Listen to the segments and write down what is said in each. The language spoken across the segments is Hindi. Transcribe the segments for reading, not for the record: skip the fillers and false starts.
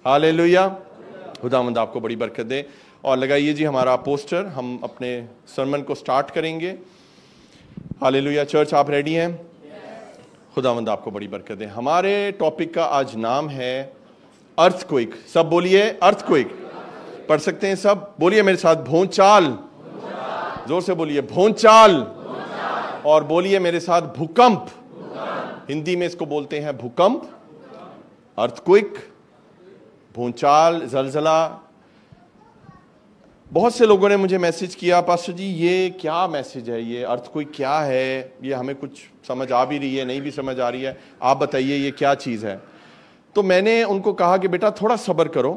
हालेलुया। खुदावंद आपको बड़ी बरकत दे। और लगाइए जी हमारा पोस्टर, हम अपने सरमन को स्टार्ट करेंगे। हालेलुया। चर्च आप रेडी हैं? खुदावंद आपको बड़ी बरकत दे। हमारे टॉपिक का आज नाम है अर्थक्वेक। सब बोलिए अर्थक्वेक। पढ़ सकते हैं सब? बोलिए मेरे साथ, भूचाल। जोर से बोलिए भूचाल। और बोलिए मेरे साथ, भूकंप। हिंदी में इसको बोलते हैं भूकंप, अर्थक्वेक, भूचाल, जलजला। बहुत से लोगों ने मुझे मैसेज किया, पास्टर जी ये क्या मैसेज है, ये अर्थक्वेक क्या है, ये हमें कुछ समझ आ भी रही है, नहीं भी समझ आ रही है, आप बताइए ये क्या चीज़ है। तो मैंने उनको कहा कि बेटा थोड़ा सब्र करो,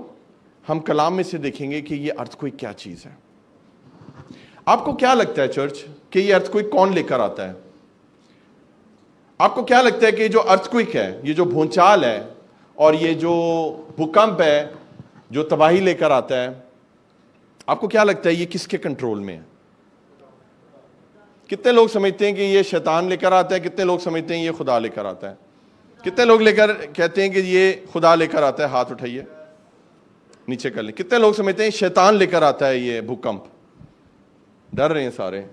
हम कलाम में से देखेंगे कि ये अर्थक्वेक क्या चीज़ है। आपको क्या लगता है चर्च कि ये अर्थक्वेक कौन लेकर आता है? आपको क्या लगता है कि जो अर्थक्वेक है, ये जो भूचाल है और ये जो भूकंप है जो तबाही लेकर आता है, आपको क्या लगता है ये किसके कंट्रोल में है? कितने लोग समझते हैं कि ये शैतान लेकर आता है, कितने लोग समझते हैं ये खुदा लेकर आता है? कितने लोग लेकर कहते हैं कि ये खुदा लेकर आता है? हाथ उठाइए, नीचे कर ले। कितने लोग समझते हैं शैतान लेकर आता है ये भूकंप? डर रहे हैं सारे।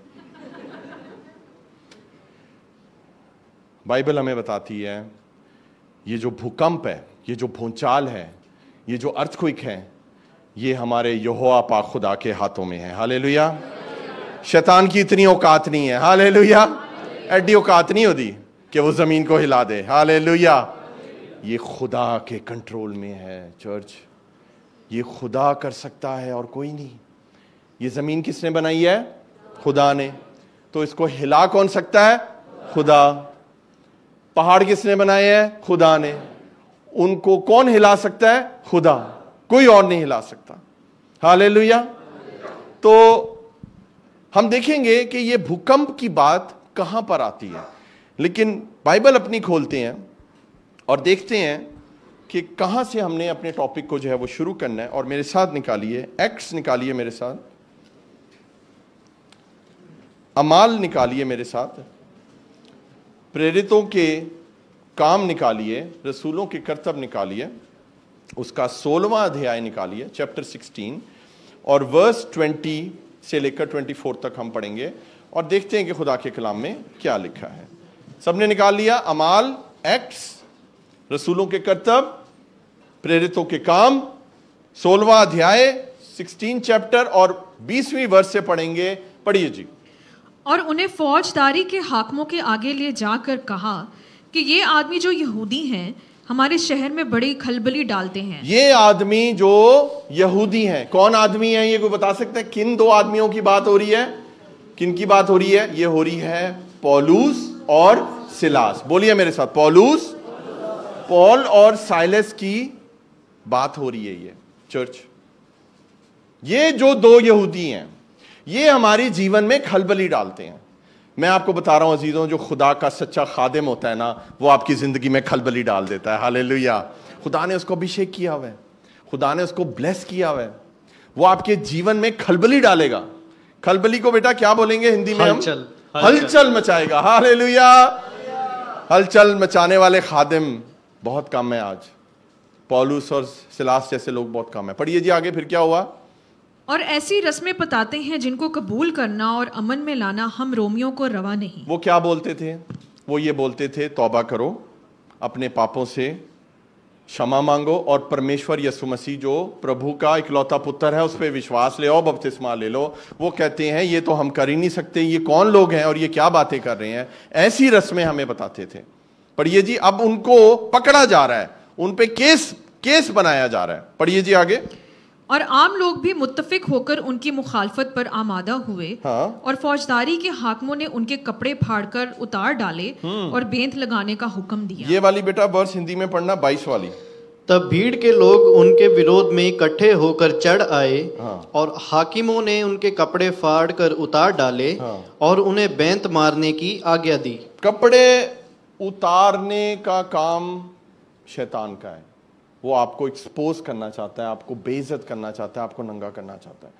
बाइबल हमें बताती है ये जो भूकंप है, ये जो भूचाल है, ये जो अर्थक्वेक है, ये हमारे यहोवा पाक खुदा के हाथों में है। हालेलुया। शैतान की इतनी औकात नहीं है। हालेलुया। एडी औकात नहीं होती कि वो जमीन को हिला दे। हालेलुया। ये खुदा के कंट्रोल में है चर्च। ये खुदा कर सकता है और कोई नहीं। ये जमीन किसने बनाई है? खुदा ने। तो इसको हिला कौन सकता है? खुदा। पहाड़ किसने बनाए हैं? खुदा ने। उनको कौन हिला सकता है? खुदा। कोई और नहीं हिला सकता। हालेलुया। तो हम देखेंगे कि ये भूकंप की बात कहां पर आती है, लेकिन बाइबल अपनी खोलते हैं और देखते हैं कि कहां से हमने अपने टॉपिक को जो है वो शुरू करना है। और मेरे साथ निकालिए, एक्ट्स निकालिए मेरे साथ, अमाल निकालिए मेरे साथ, प्रेरितों के काम निकालिए, रसूलों के कर्तव्य निकालिए, उसका 16वां अध्याय निकालिए, चैप्टर 16, और वर्स 20 से लेकर 24 तक हम पढ़ेंगे और देखते हैं कि खुदा के कलाम में क्या लिखा है। सबने निकाल लिया? अमाल, एक्ट्स, रसूलों के कर्तव्य, प्रेरितों के काम, 16वां अध्याय, 16 चैप्टर और 20वीं वर्स से पढ़ेंगे। पढ़िए जी। और उन्हें फौजदारी के हाकिमों के आगे ले जाकर कहा कि ये आदमी जो यहूदी हैं हमारे शहर में बड़ी खलबली डालते हैं। ये आदमी जो यहूदी हैं, कौन आदमी है ये कोई बता सकता है? किन दो आदमियों की बात हो रही है? किन की बात हो रही है? ये हो रही है पौलुस और सिलास। बोलिए मेरे साथ, पौलुस, पॉल और साइलस की बात हो रही है। ये चर्च, ये जो दो यहूदी हैं, ये हमारे जीवन में खलबली डालते हैं। मैं आपको बता रहा हूं अजीजों, जो खुदा का सच्चा खादिम होता है ना, वो आपकी जिंदगी में खलबली डाल देता है। हालेलुया। खुदा ने उसको अभिषेक किया हुआ है, खुदा ने उसको ब्लेस किया हुआ है, वो आपके जीवन में खलबली डालेगा। खलबली को बेटा क्या बोलेंगे हिंदी में? हम हलचल मचाएगा। हालेलुया। हलचल मचाने वाले खादिम बहुत कम है आज। पौलुस और सिलास जैसे लोग बहुत कम है। पढ़िए जी आगे, फिर क्या हुआ? और ऐसी रस्में बताते हैं जिनको कबूल करना और अमन में लाना हम रोमियों को रवा नहीं। वो क्या बोलते थे? वो ये बोलते थे तौबा करो, अपने पापों से क्षमा मांगो और परमेश्वर यीशु मसीह जो प्रभु का इकलौता पुत्र है उस पर विश्वास ले आओ, बपतिस्मा ले लो। वो कहते हैं ये तो हम कर ही नहीं सकते, ये कौन लोग हैं और ये क्या बातें कर रहे हैं। ऐसी रस्में हमें बताते थे। पढ़िए जी। अब उनको पकड़ा जा रहा है, उन पे केस बनाया जा रहा है। पढ़िए जी आगे। और आम लोग भी मुत्तफिक होकर उनकी मुखालफत पर आमादा हुए। हाँ। और फौजदारी के हाकिमों ने उनके कपड़े फाड़कर उतार डाले और बेंत लगाने का हुक्म दिया। ये वाली बेटा वर्ष हिंदी में पढ़ना, 22 वाली। तब भीड़ के लोग उनके विरोध में इकट्ठे होकर चढ़ आए। हाँ। और हाकिमों ने उनके कपड़े फाड़ कर उतार डाले। हाँ। और उन्हें बेंत मारने की आज्ञा दी। कपड़े उतारने का काम शैतान का है। वो आपको एक्सपोज करना चाहता है, आपको बेइज्जत करना चाहता है, आपको नंगा करना चाहता है।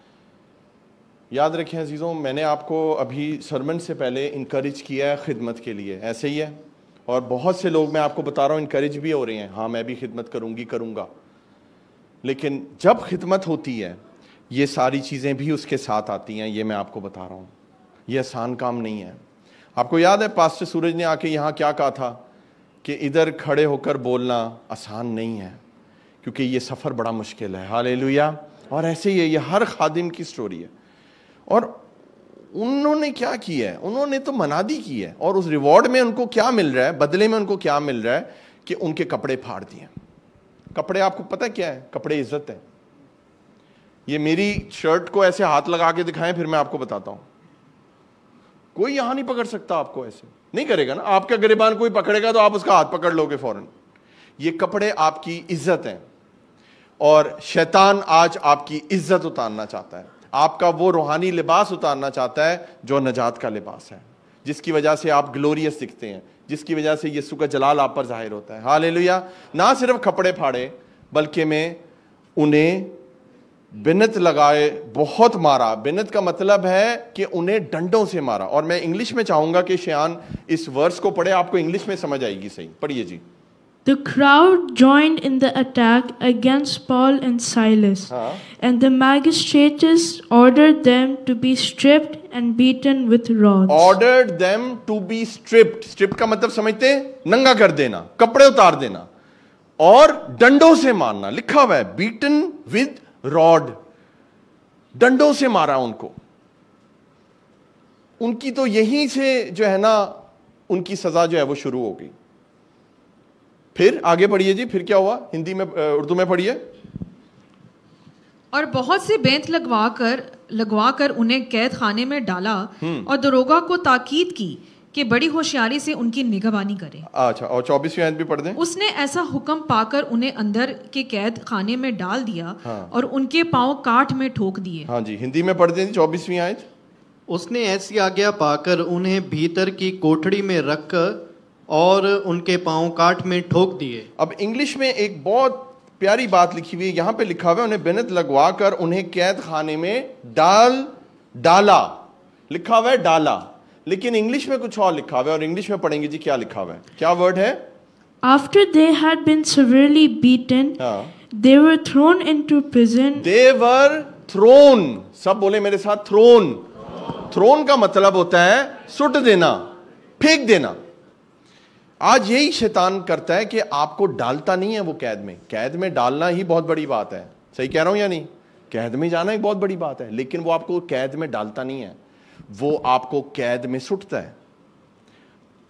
याद रखें अजीजों, मैंने आपको अभी सरमन से पहले इनकरेज किया है खिदमत के लिए, ऐसे ही है। और बहुत से लोग, मैं आपको बता रहा हूँ, इनकरेज भी हो रहे हैं, हाँ मैं भी खिदमत करूंगा। लेकिन जब खिदमत होती है ये सारी चीज़ें भी उसके साथ आती हैं। ये मैं आपको बता रहा हूँ, ये आसान काम नहीं है। आपको याद है पास्टर सूरज ने आके यहाँ क्या कहा था कि इधर खड़े होकर बोलना आसान नहीं है, क्योंकि ये सफ़र बड़ा मुश्किल है। हालेलुया। और ऐसे ही है, ये हर खादिम की स्टोरी है। और उन्होंने क्या किया है, उन्होंने तो मनादी की है, और उस रिवॉर्ड में उनको क्या मिल रहा है, बदले में उनको क्या मिल रहा है कि उनके कपड़े फाड़ दिए। कपड़े आपको पता क्या है? कपड़े इज्जत है। ये मेरी शर्ट को ऐसे हाथ लगा के दिखाएं, फिर मैं आपको बताता हूं। कोई यहां नहीं पकड़ सकता आपको, ऐसे नहीं करेगा ना। आपका गिरबान कोई पकड़ेगा तो आप उसका हाथ पकड़ लोगे फौरन। ये कपड़े आपकी इज्जत हैं, और शैतान आज आपकी इज्जत उतारना चाहता है, आपका वो रूहानी लिबास उतारना चाहता है जो नजात का लिबास है, जिसकी वजह से आप ग्लोरियस दिखते हैं, जिसकी वजह से यीशु का जलाल आप पर जाहिर होता है। हालेलुया। ना सिर्फ कपड़े फाड़े, बल्कि मैं उन्हें बिनत लगाए बहुत मारा। बिनत का मतलब है कि उन्हें डंडों से मारा। और मैं इंग्लिश में चाहूंगा कि शयान इस वर्स को पढ़े, आपको इंग्लिश में समझ आएगी। सही पढ़िए जी। The crowd joined in the attack against Paul and Silas, and the magistrates ordered them to be stripped and beaten with rods. Ordered them to be stripped. Stripped का मतलब समझते हैं? नंगा कर देना, कपड़े उतार देना, और डंडों से मारना। लिखा हुआ है beaten with rod, डंडों से मारा उनको। उनकी तो यहीं से जो है ना, उनकी सजा जो है वो शुरू हो गई। फिर आगे पढ़िए जी, फिर क्या हुआ? हिंदी में, उर्दू में पढ़िए। और बहुत से बेंत लगवाकर उन्हें कैद खाने में डाला, और दरोगा को ताकीद की कि बड़ी होशियारी से उनकी निगहबानी करे। अच्छा, और 24वीं आयत भी पढ़ दें। उसने ऐसा हुक्म पाकर उन्हें अंदर के कैद खाने में डाल दिया, और उनके पांव काठ में ठोक दिए। हाँ जी, हिंदी में पढ़ दें 24वीं आयत। उसने ऐसी आज्ञा पाकर उन्हें भीतर की कोठड़ी में रखकर और उनके पांव काठ में ठोक दिए। अब इंग्लिश में एक बहुत प्यारी बात लिखी हुई है, यहां पे लिखा हुआ है उन्हें बिनत लगवाकर उन्हें कैद खाने में डाला। लिखा हुआ है डाला, लेकिन इंग्लिश में कुछ और लिखा हुआ है। और इंग्लिश में पढ़ेंगे जी, क्या लिखा हुआ है, क्या वर्ड है? After they had been severely beaten, they were thrown into prison. They were thrown. सब बोले मेरे साथ, थ्रोन। थ्रोन का मतलब होता है सुट देना, फेंक देना। आज यही शैतान करता है कि आपको डालता नहीं है वो कैद में। कैद में डालना ही बहुत बड़ी बात है। सही कह रहा हूं या नहीं? कैद में जाना एक बहुत बड़ी बात है, लेकिन वो आपको कैद में डालता नहीं है, वो आपको कैद में सुटता है,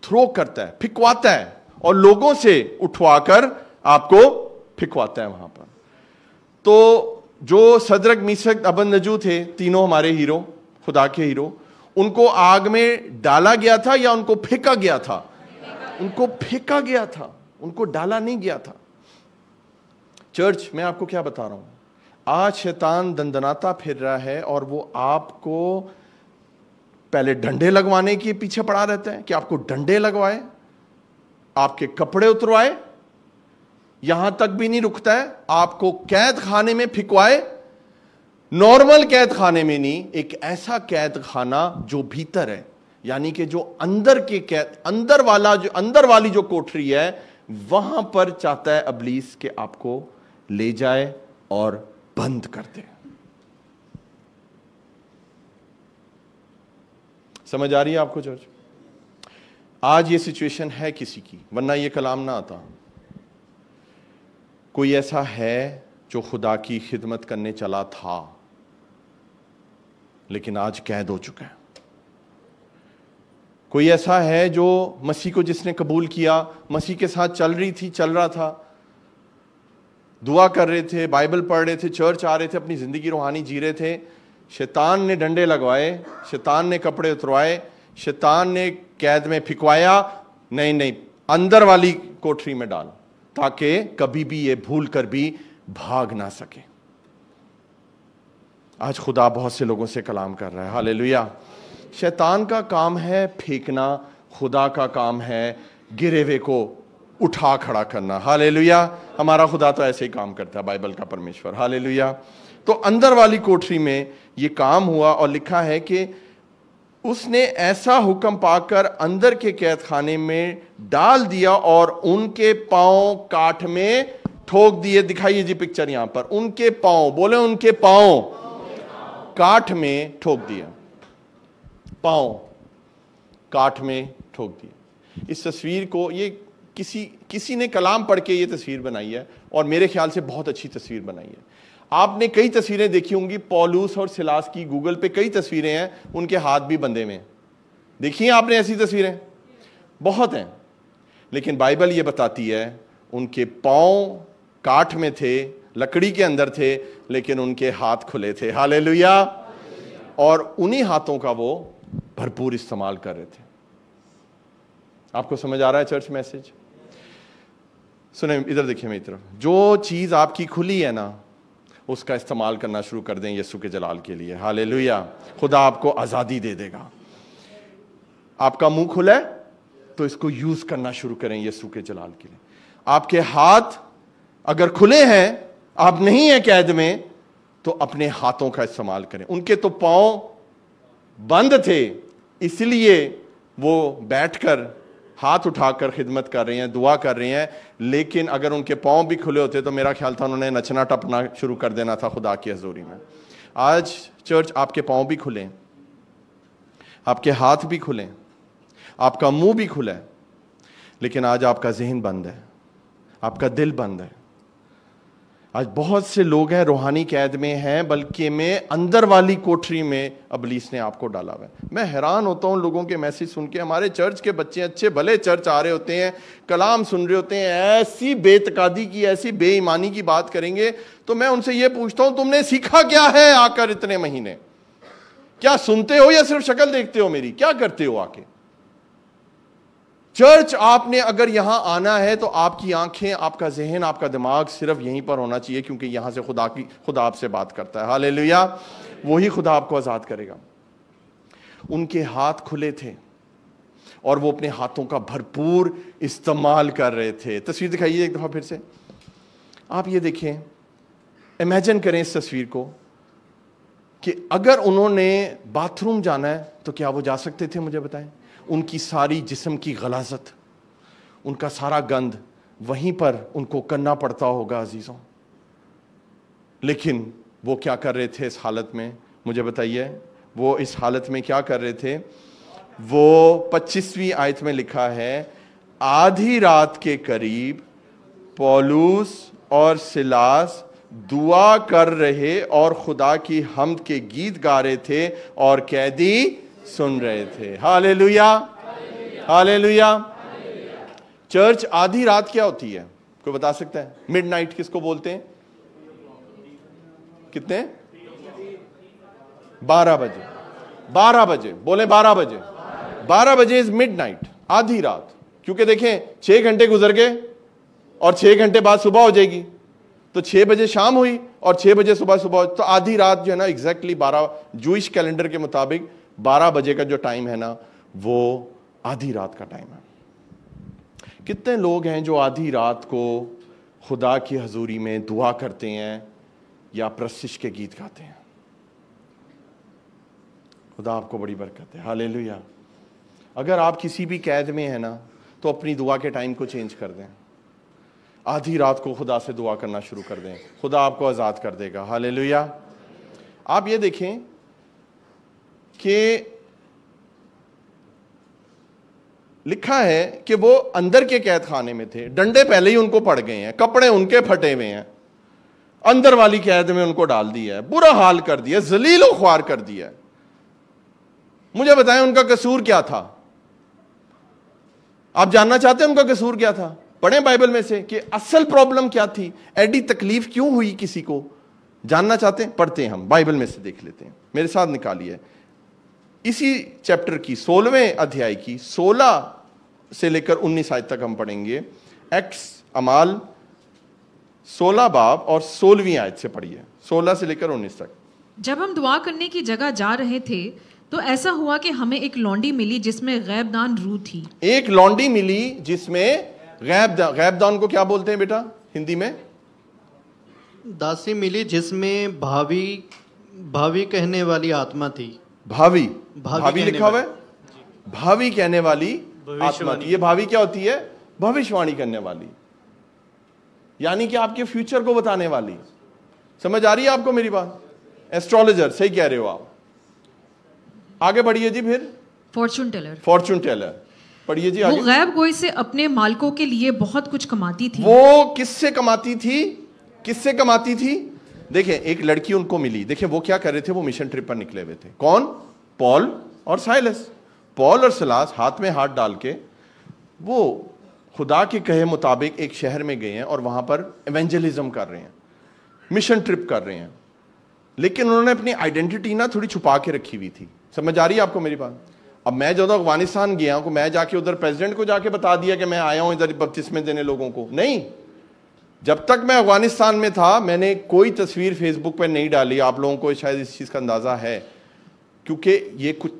थ्रो करता है, फिकवाता है, और लोगों से उठवाकर आपको फिकवाता है वहां पर। तो जो सदरक मीशक अबदनगो थे, तीनों हमारे हीरो, खुदा के हीरो, उनको आग में डाला गया था या उनको फेंका गया था? उनको फेंका गया था, उनको डाला नहीं गया था। चर्च, मैं आपको क्या बता रहा हूं, आज शैतान दंदनाता फिर रहा है, और वो आपको पहले डंडे लगवाने के पीछे पड़ा रहता है कि आपको डंडे लगवाए, आपके कपड़े उतरवाए, यहां तक भी नहीं रुकता है, आपको कैद खाने में फिकवाए। नॉर्मल कैद खाने में नहीं, एक ऐसा कैद खाना जो भीतर है, यानी कि जो अंदर के कैद, अंदर वाली जो कोठरी है, वहां पर चाहता है अबलीस के आपको ले जाए और बंद कर दे। समझ आ रही है आपको चर्च? आज ये सिचुएशन है किसी की, वरना ये कलाम ना आता। कोई ऐसा है जो खुदा की खिदमत करने चला था, लेकिन आज कैद हो चुका है। कोई ऐसा है जो मसीह को जिसने कबूल किया, मसीह के साथ चल रहा था, दुआ कर रहे थे, बाइबल पढ़ रहे थे, चर्च आ रहे थे, अपनी जिंदगी रूहानी जी रहे थे। शैतान ने डंडे लगवाए, शैतान ने कपड़े उतरवाए, शैतान ने कैद में फिकवाया। नहीं, अंदर वाली कोठरी में डाल, ताकि कभी भी ये भूल कर भी भाग ना सके। आज खुदा बहुत से लोगों से कलाम कर रहा है। हालेलुया। शैतान का काम है फेंकना, खुदा का काम है गिरे हुए को उठा खड़ा करना। हालेलुया। हमारा खुदा तो ऐसे ही काम करता है, बाइबल का परमेश्वर। हालेलुया। तो अंदर वाली कोठरी में ये काम हुआ, और लिखा है कि उसने ऐसा हुक्म पाकर अंदर के कैद खाने में डाल दिया और उनके पांव काठ में ठोक दिए। दिखाइए जी पिक्चर यहां पर, उनके पांव, बोले उनके पांव काठ में ठोक दिया, पांव काठ में ठोक दिया। इस तस्वीर को ये किसी ने कलाम पढ़ के ये तस्वीर बनाई है और मेरे ख्याल से बहुत अच्छी तस्वीर बनाई है। आपने कई तस्वीरें देखी होंगी पौलुस और सिलास की, गूगल पे कई तस्वीरें हैं, उनके हाथ भी बंधे हुए हैं। देखी हैं आपने ऐसी तस्वीरें? बहुत हैं। लेकिन बाइबल ये बताती है उनके पांव काठ में थे, लकड़ी के अंदर थे, लेकिन उनके हाथ खुले थे। हालेलुया। और उन्हीं हाथों का वो भरपूर इस्तेमाल कर रहे थे। आपको समझ आ रहा है चर्च मैसेज? सुने, इधर देखिए मेरी तरफ। जो चीज आपकी खुली है ना, उसका इस्तेमाल करना शुरू कर दें यीशु के जलाल के लिए। हालेलुया। खुदा आपको आजादी दे देगा। आपका मुंह खुला है तो इसको यूज करना शुरू करें यीशु के जलाल के लिए। आपके हाथ अगर खुले हैं, आप नहीं है कैद में, तो अपने हाथों का इस्तेमाल करें। उनके तो पांव बंद थे, इसलिए वो बैठकर हाथ उठाकर खिदमत कर रहे हैं, दुआ कर रहे हैं। लेकिन अगर उनके पांव भी खुले होते तो मेरा ख्याल था उन्होंने नचना टपना शुरू कर देना था खुदा की हजूरी में। आज चर्च, आपके पांव भी खुले, आपके हाथ भी खुले, आपका मुंह भी खुला है, लेकिन आज आपका जहन बंद है, आपका दिल बंद है। आज बहुत से लोग हैं रूहानी कैद में हैं, बल्कि में अंदर वाली कोठरी में अबलीस ने आपको डाला हुआ है। मैं हैरान होता हूं लोगों के मैसेज सुन के। हमारे चर्च के बच्चे अच्छे भले चर्च आ रहे होते हैं, कलाम सुन रहे होते हैं, ऐसी बेतकादी की, ऐसी बेईमानी की बात करेंगे तो मैं उनसे ये पूछता हूं, तुमने सीखा क्या है आकर इतने महीने? क्या सुनते हो या सिर्फ शक्ल देखते हो मेरी? क्या करते हो आके? चर्च आपने अगर यहां आना है तो आपकी आंखें, आपका जहन, आपका दिमाग सिर्फ यहीं पर होना चाहिए, क्योंकि यहां से खुदा आपसे बात करता है। हालेलुया। वही खुदा आपको आजाद करेगा। उनके हाथ खुले थे और वो अपने हाथों का भरपूर इस्तेमाल कर रहे थे। तस्वीर दिखाइए एक दफा फिर से। आप ये देखें, इमेजिन करें इस तस्वीर को कि अगर उन्होंने बाथरूम जाना है तो क्या वो जा सकते थे? मुझे बताएं। उनकी सारी जिस्म की गलाजत, उनका सारा गंद वहीं पर उनको करना पड़ता होगा अजीजों। लेकिन वो क्या कर रहे थे इस हालत में? मुझे बताइए, वो इस हालत में क्या कर रहे थे? वो 25वीं आयत में लिखा है, आधी रात के करीब पौलुस और सिलास दुआ कर रहे और खुदा की हम्द के गीत गा रहे थे और कैदी सुन रहे थे। Hallelujah, hallelujah. चर्च, आधी रात क्या होती है? कोई बता सकता है? मिडनाइट किसको बोलते हैं? कितने? 12 बजे। 12 बजे, बोले 12 बजे। 12 बजे इज मिडनाइट, आधी रात। क्योंकि देखें 6 घंटे गुजर गए और 6 घंटे बाद सुबह हो जाएगी, तो 6 बजे शाम हुई और 6 बजे सुबह, तो आधी रात जो है ना, एग्जैक्टली 12, जूइश कैलेंडर के मुताबिक 12 बजे का जो टाइम है ना, वो आधी रात का टाइम है। कितने लोग हैं जो आधी रात को खुदा की हजूरी में दुआ करते हैं या प्रशिश के गीत गाते हैं? खुदा आपको बड़ी बरकत है। हालेलुया। अगर आप किसी भी कैद में है ना, तो अपनी दुआ के टाइम को चेंज कर दें। आधी रात को खुदा से दुआ करना शुरू कर दें, खुदा आपको आजाद कर देगा। हालेलुया। आप ये देखें कि लिखा है कि वो अंदर के कैद खाने में थे, डंडे पहले ही उनको पड़ गए हैं, कपड़े उनके फटे हुए हैं, अंदर वाली कैद में उनको डाल दिया है, बुरा हाल कर दिया, जलीलो ख्वार कर दिया है। मुझे बताएं उनका कसूर क्या था? आप जानना चाहते हैं उनका कसूर क्या था? पढ़ें बाइबल में से कि असल प्रॉब्लम क्या थी, एडी तकलीफ क्यों हुई किसी को। जानना चाहते हैं? पढ़ते हैं, हम बाइबल में से देख लेते हैं। मेरे साथ निकालिए इसी चैप्टर की 16वें अध्याय की 16 से लेकर 19 आयत तक हम पढ़ेंगे। एक्स अमाल 16 बाब और 16वीं आयत से पढ़िए, 16 से लेकर 19 तक। जब हम दुआ करने की जगह जा रहे थे तो ऐसा हुआ कि हमें एक लौंडी मिली जिसमें गैबदान रूह थी। एक लौंडी मिली जिसमें गैबदान को क्या बोलते हैं बेटा हिंदी में? दासी मिली जिसमें भावी कहने वाली आत्मा थी। भावी लिखा हुआ है, भावी कहने वाली आत्मा थी। ये भावी क्या होती है? भविष्यवाणी करने वाली। यानी कि आपके फ्यूचर को बताने वाली। समझ आ रही है आपको मेरी बात? एस्ट्रोलॉजर, सही कह रहे हो आप। आगे बढ़िए जी। फिर फॉर्चून टेलर। फॉर्चून टेलर पढ़िए जी आगे। वो गैब गोई से अपने मालिकों के लिए बहुत कुछ कमाती थी। वो किससे कमाती थी? किससे कमाती थी? देखिए, एक लड़की उनको मिली। देखिए वो क्या कर रहे थे, वो मिशन ट्रिप पर निकले हुए थे। कौन? पॉल और साइलस। पॉल और सिलास हाथ में हाथ डाल के वो खुदा के कहे मुताबिक एक शहर में गए हैं और वहां पर एवेंजलिज्म कर रहे हैं, मिशन ट्रिप कर रहे हैं। लेकिन उन्होंने अपनी आइडेंटिटी ना थोड़ी छुपा के रखी हुई थी। समझ आ रही है आपको मेरी बात? अब मैं जब अफगानिस्तान गया हूं, मैं जाके उधर प्रेसिडेंट को जाके बता दिया कि मैं आया हूं इधर बपतिस्मे देने लोगों को? नहीं। जब तक मैं अफगानिस्तान में था मैंने कोई तस्वीर फेसबुक पर नहीं डाली। आप लोगों को शायद इस चीज का अंदाजा है, क्योंकि ये कुछ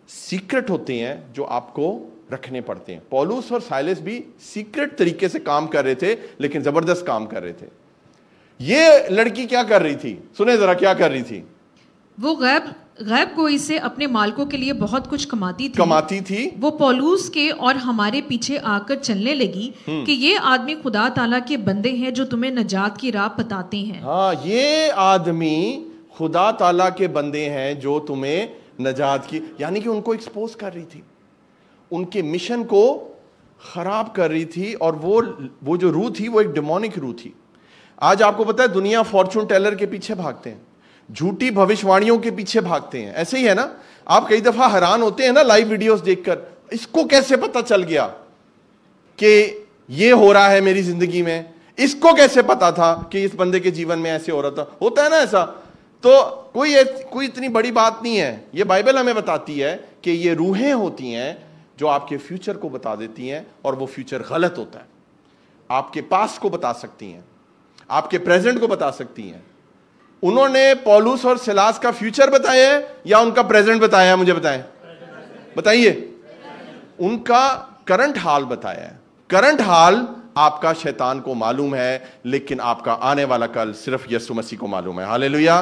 सीक्रेट होते हैं जो आपको रखने पड़ते हैं। पौलुस और साइलस भी सीक्रेट तरीके से काम कर रहे थे, लेकिन जबरदस्त काम कर रहे थे। ये लड़की क्या कर रही थी? सुने जरा, क्या कर रही थी? वो गैब गोई से अपने मालिकों के लिए बहुत कुछ कमाती थी। वो पौलुस के और हमारे पीछे आकर चलने लगी कि ये आदमी खुदा ताला के बंदे हैं जो तुम्हें नजात की राह बताते हैं। हाँ, ये आदमी खुदा ताला के बंदे हैं जो तुम्हें नजात की, यानी कि उनको एक्सपोज कर रही थी, उनके मिशन को खराब कर रही थी। और वो जो रूह थी वो एक डिमोनिक रूह थी। आज आपको पता है दुनिया फॉर्चून टेलर के पीछे भागते हैं, झूठी भविष्यवाणियों के पीछे भागते हैं। ऐसे ही है ना? आप कई दफा हैरान होते हैं ना लाइव वीडियोस देखकर, इसको कैसे पता चल गया कि ये हो रहा है मेरी जिंदगी में? इसको कैसे पता था कि इस बंदे के जीवन में ऐसे हो रहा था? होता है ना ऐसा? तो कोई इतनी बड़ी बात नहीं है। ये बाइबल हमें बताती है कि ये रूहें होती हैं जो आपके फ्यूचर को बता देती हैं, और वो फ्यूचर गलत होता है। आपके पास्ट को बता सकती हैं, आपके प्रेजेंट को बता सकती हैं। उन्होंने पौलुस और सिलास का फ्यूचर बताया है या उनका प्रेजेंट बताया है? मुझे बताएं, बताइए। उनका करंट हाल बताया है। करंट हाल आपका शैतान को मालूम है, लेकिन आपका आने वाला कल सिर्फ यीशु मसीह को मालूम है। हालेलुया।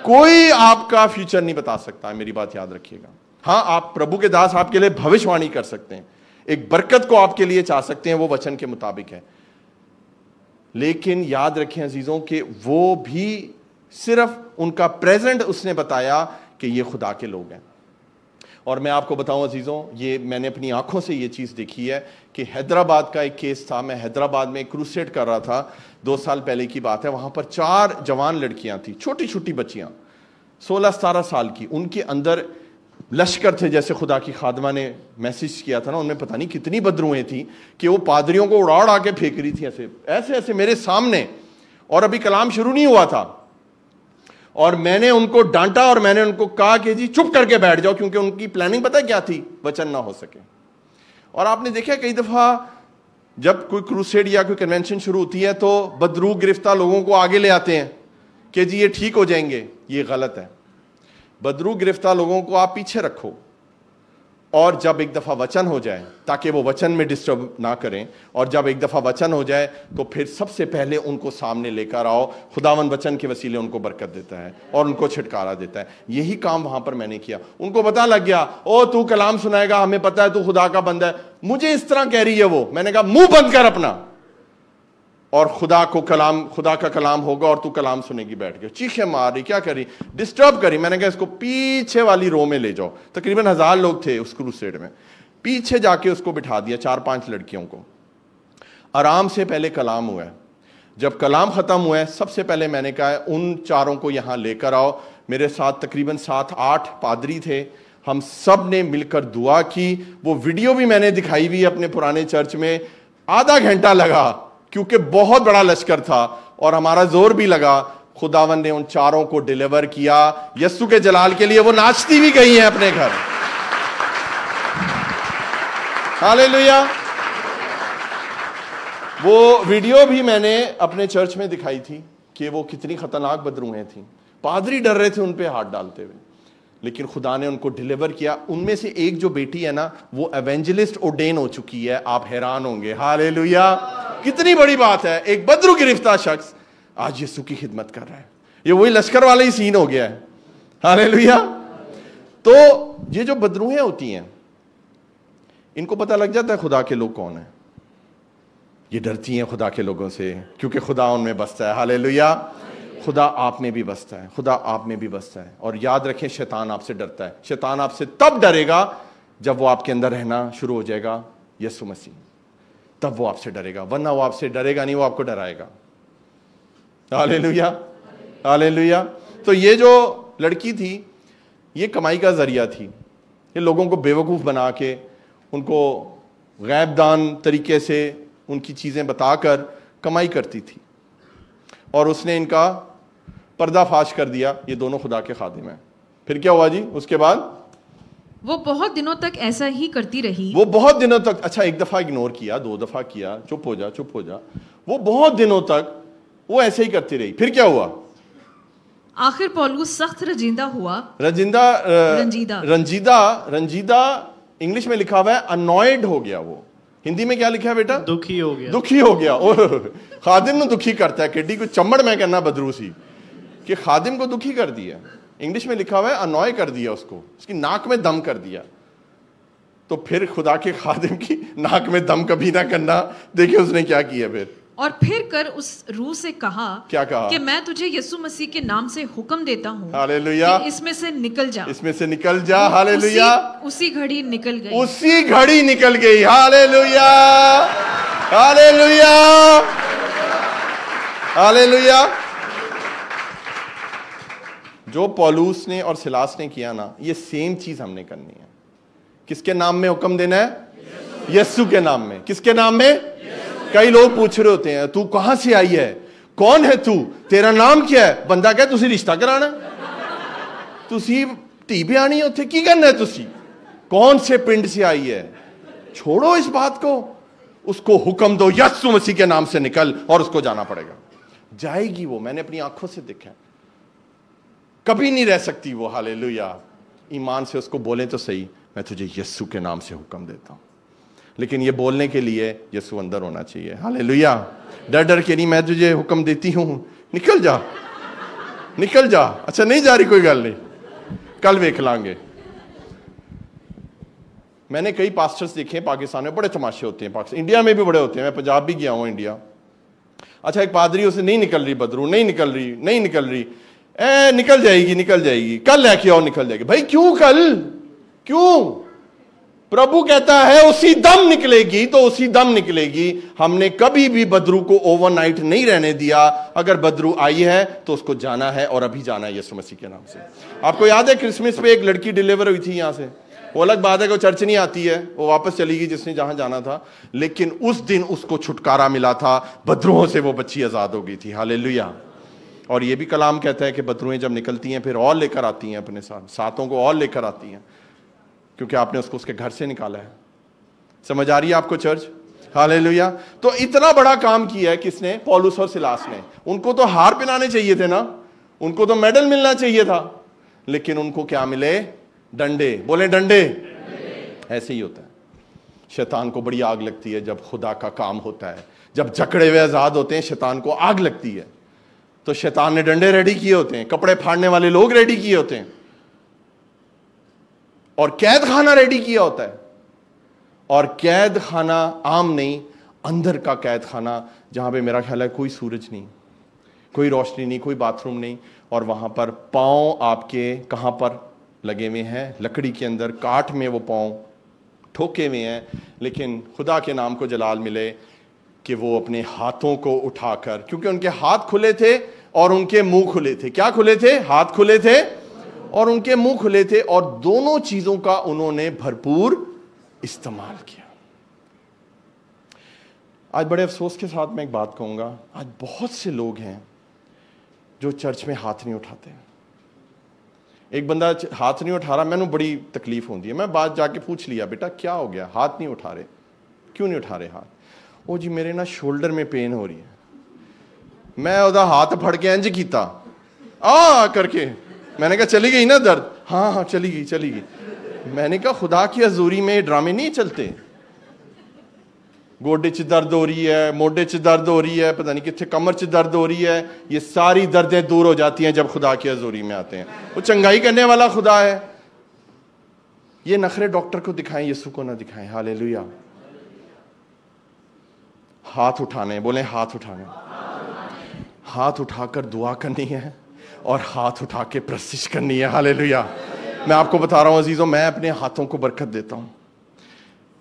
कोई आपका फ्यूचर नहीं बता सकता है, मेरी बात याद रखिएगा। हाँ, आप प्रभु के दास आपके लिए भविष्यवाणी कर सकते हैं, एक बरकत को आपके लिए चाह सकते हैं, वो वचन के मुताबिक है। लेकिन याद रखें अजीजों कि वो भी सिर्फ उनका प्रेजेंट उसने बताया कि ये खुदा के लोग हैं। और मैं आपको बताऊं अजीजों, ये मैंने अपनी आंखों से ये चीज देखी है कि हैदराबाद का एक केस था। मैं हैदराबाद में क्रूसेड कर रहा था, 2 साल पहले की बात है। वहां पर 4 जवान लड़कियां थी, छोटी छोटी बच्चियां, 16-17 साल की। उनके अंदर लश्कर थे, जैसे खुदा की खादमा ने मैसेज किया था ना, उनमें पता नहीं कितनी बदरूहें थी कि वो पादरियों को उड़ा उड़ा के फेंक रही थी ऐसे ऐसे ऐसे मेरे सामने। और अभी कलाम शुरू नहीं हुआ था, और मैंने उनको डांटा और मैंने उनको कहा कि जी चुप करके बैठ जाओ, क्योंकि उनकी प्लानिंग पता है क्या थी? वचन ना हो सके। और आपने देखा कई दफा जब कोई क्रूसेड या कोई कन्वेंशन शुरू होती है तो बदरू गिरफ्तार लोगों को आगे ले आते हैं कि जी ये ठीक हो जाएंगे। ये गलत है। बदरू गिरफ्तार लोगों को आप पीछे रखो, और जब एक दफा वचन हो जाए, ताकि वो वचन में डिस्टर्ब ना करें, और जब एक दफा वचन हो जाए तो फिर सबसे पहले उनको सामने लेकर आओ। खुदावन वचन के वसीले उनको बरकत देता है और उनको छुटकारा देता है। यही काम वहां पर मैंने किया। उनको पता लग गया, ओ तू कलाम सुनाएगा, हमें पता है तू खुदा का बंदा है। मुझे इस तरह कह रही है वो। मैंने कहा मुंह बंद कर अपना, और खुदा का कलाम होगा और तू कलाम सुनेगी। बैठ गया, चीखें मार रही, क्या करी, डिस्टर्ब करी। मैंने कहा इसको पीछे वाली रो में ले जाओ। तकरीबन 1000 लोग थे उस क्रूसेड में। पीछे जाके उसको बिठा दिया, 4-5 लड़कियों को। आराम से पहले कलाम हुआ है। जब कलाम खत्म हुआ है, सबसे पहले मैंने कहा उन 4 को यहां लेकर आओ। मेरे साथ तकरीबन 7-8 पादरी थे। हम सब ने मिलकर दुआ की। वो वीडियो भी मैंने दिखाई हुई अपने पुराने चर्च में। आधा घंटा लगा, क्योंकि बहुत बड़ा लश्कर था और हमारा जोर भी लगा। खुदावन ने उन 4 को डिलीवर किया। यस्सु के जलाल के लिए वो नाचती भी गई हैं अपने घर। हालेलुया। वो वीडियो भी मैंने अपने चर्च में दिखाई थी कि वो कितनी खतरनाक बदरूहें थी। पादरी डर रहे थे उन पे हाथ डालते हुए, लेकिन खुदा ने उनको डिलीवर किया। उनमें से एक जो बेटी है ना, वो एवेंजलिस्ट ऑर्डेन हो चुकी है। आप हैरान होंगे। हालेलुया, कितनी बड़ी बात है। एक बदरू गिरफ्तार शख्स आज यीशु की खिदमत कर रहा है। ये वही लश्कर वाला ही सीन हो गया है। हालेलुया। तो ये जो बदरूहें होती हैं, इनको पता लग जाता है खुदा के लोग कौन है। ये डरती हैं खुदा के लोगों से, क्योंकि खुदा उनमें बसता है। हालेलुया। खुदा आप में भी बसता है, खुदा आप में भी बसता है। और याद रखें, शैतान आपसे डरता है। शैतान आपसे तब डरेगा जब वो आपके अंदर रहना शुरू हो जाएगा यीशु मसीह, तब वो आपसे डरेगा, वरना वो आपसे डरेगा नहीं, वो आपको डराएगा। Hallelujah, hallelujah. तो ये जो लड़की थी, ये कमाई का जरिया थी। ये लोगों को बेवकूफ़ बना के, उनको गैबदान तरीके से उनकी चीज़ें बताकर कमाई करती थी, और उसने इनका पर्दाफाश कर दिया। ये दोनों खुदा के खादिम हैं। फिर क्या हुआ जी? उसके बाद वो बहुत दिनों तक ऐसा ही करती रही। वो बहुत दिनों तक, अच्छा, एक दफा इग्नोर किया, 2 दफा किया, चुप हो जा, चुप हो जा। वो बहुत दिनों तक वो ऐसे ही करती रही। फिर क्या हुआ? आखिर पौलुस सख्त रंजीदा हुआ। रंजीदा इंग्लिश में लिखा हुआ है अनॉयड हो गया। वो हिंदी में क्या लिखा है बेटा? दुखी हो गया। दुखी हो गया। और खादिम ने दुखी करता है, केडी को चम्बड़ में कहना बदरू सी कि खादिम को दुखी कर दिया। इंग्लिश में लिखा हुआ है अनॉय कर दिया, उसको, उसकी नाक में दम कर दिया। तो फिर खुदा के खादिम की नाक में दम कभी ना करना। देखिए उसने क्या किया फिर। और फिर कर उस रूह से कहा, क्या कहा? कि मैं तुझे यीशु मसीह के नाम से हुक्म देता हूँ, हालेलुया, इसमें से निकल जा, इसमें से निकल जा। हालेलुया। उसी घड़ी निकल गई, उसी घड़ी निकल गई। Hallelujah, hallelujah, hallelujah. जो पौलुस ने और सिलास ने किया ना, ये सेम चीज हमने करनी है। किसके नाम में हुक्म देना है? यीशु के नाम में। किसके नाम में? कई लोग पूछ रहे होते हैं, तू कहां से आई है, कौन है तू, तेरा नाम क्या है? बंदा कहे तुसी रिश्ता कराना, तुसी धी ब्यानी उत्थे की करना है, तुसी कौन से पिंड से आई है? छोड़ो इस बात को, उसको हुक्म दो, यीशु मसीह के नाम से निकल, और उसको जाना पड़ेगा। जाएगी वो, मैंने अपनी आंखों से देखा, कभी नहीं रह सकती वो। हालेलुया। ईमान से उसको बोले तो सही, मैं तुझे यीशु के नाम से हुक्म देता हूं। लेकिन ये बोलने के लिए यीशु अंदर होना चाहिए। हालेलुया। डर डर के नहीं, मैं तुझे हुक्म देती हूं, निकल जा, निकल जा। अच्छा नहीं जा रही, कोई गल नहीं, कल देख लांगे। मैंने कई पास्टर्स देखे पाकिस्तान में, बड़े तमाशे होते हैं। पाकिस्तान, इंडिया में भी बड़े होते हैं। मैं पंजाब भी गया हूं, इंडिया। अच्छा, एक पादरी, उसे नहीं निकल रही बदरू, नहीं निकल रही, नहीं निकल रही, निकल जाएगी, निकल जाएगी, कल लेके आओ, निकल जाएगी। भाई क्यों कल, क्यों? प्रभु कहता है उसी दम निकलेगी, तो उसी दम निकलेगी। हमने कभी भी बदरू को ओवरनाइट नहीं रहने दिया। अगर बदरू आई है तो उसको जाना है, और अभी जाना है यीशु मसीह के नाम से। आपको याद है क्रिसमस पे एक लड़की डिलीवर हुई थी यहां से। वो अलग बात है कि वो चर्च नहीं आती है, वो वापस चली गई जिसने जहां जाना था, लेकिन उस दिन उसको छुटकारा मिला था। बदरुओं से वो बच्ची आजाद हो गई थी। हालेलुया। और ये भी कलाम कहता है कि बदरुएं जब निकलती हैं फिर और लेकर आती हैं अपने साथ, सातों को और लेकर आती हैं, क्योंकि आपने उसको उसके घर से निकाला है। समझ आ रही है आपको चर्च? हालेलुया। तो इतना बड़ा काम किया है किसने? पौलुस और सिलास ने। उनको तो हार पहनाने चाहिए थे ना, उनको तो मेडल मिलना चाहिए था, लेकिन उनको क्या मिले? डंडे। बोले डंडे। ऐसे ही होता है। शैतान को बड़ी आग लगती है जब खुदा का काम होता है। जब जकड़े हुए आजाद होते हैं, शैतान को आग लगती है। तो शैतान ने डंडे रेडी किए होते हैं, कपड़े फाड़ने वाले लोग रेडी किए होते हैं, और कैद खाना रेडी किया होता है। और कैद खाना आम नहीं, अंदर का कैद खाना, जहां पे मेरा ख्याल है कोई सूरज नहीं, कोई रोशनी नहीं, कोई बाथरूम नहीं, और वहां पर पांव आपके कहां पर लगे हुए हैं? लकड़ी के अंदर, काठ में वो पांव ठोके हुए हैं। लेकिन खुदा के नाम को जलाल मिले कि वो अपने हाथों को उठाकर, क्योंकि उनके हाथ खुले थे और उनके मुंह खुले थे। क्या खुले थे? हाथ खुले थे और उनके मुंह खुले थे, और दोनों चीजों का उन्होंने भरपूर इस्तेमाल किया। आज बड़े अफसोस के साथ मैं एक बात कहूंगा, आज बहुत से लोग हैं जो चर्च में हाथ नहीं उठाते। एक बंदा हाथ नहीं उठा रहा, मैंने बड़ी तकलीफ होती है। मैं बात जाके पूछ लिया, बेटा क्या हो गया, हाथ नहीं उठा रहे, क्यों नहीं उठा रहे हाथ? ओ जी मेरे ना शोल्डर में पेन हो रही है। मैं उदा हाथ फड़ के इंज कीता आ करके, मैंने कहा चली गई ना दर्द? हाँ हाँ चली गई, चली गई। मैंने कहा खुदा की हजूरी में ड्रामे नहीं चलते। गोडे च दर्द हो रही है, मोढे च दर्द हो रही है, पता नहीं कितने कमर च दर्द हो रही है, ये सारी दर्दें दूर हो जाती हैं जब खुदा की हजूरी में आते हैं। वो चंगाई करने वाला खुदा है। ये नखरे डॉक्टर को दिखाएं, यीशु को ना दिखाएं। हालेलुया, हाथ उठाने, बोले हाथ उठाने, हाथ उठाकर दुआ करनी है और हाथ उठा के प्रस्तिश करनी है। हालेलुया। मैं आपको बता रहा हूं अजीजों, मैं अपने हाथों को बरकत देता हूं,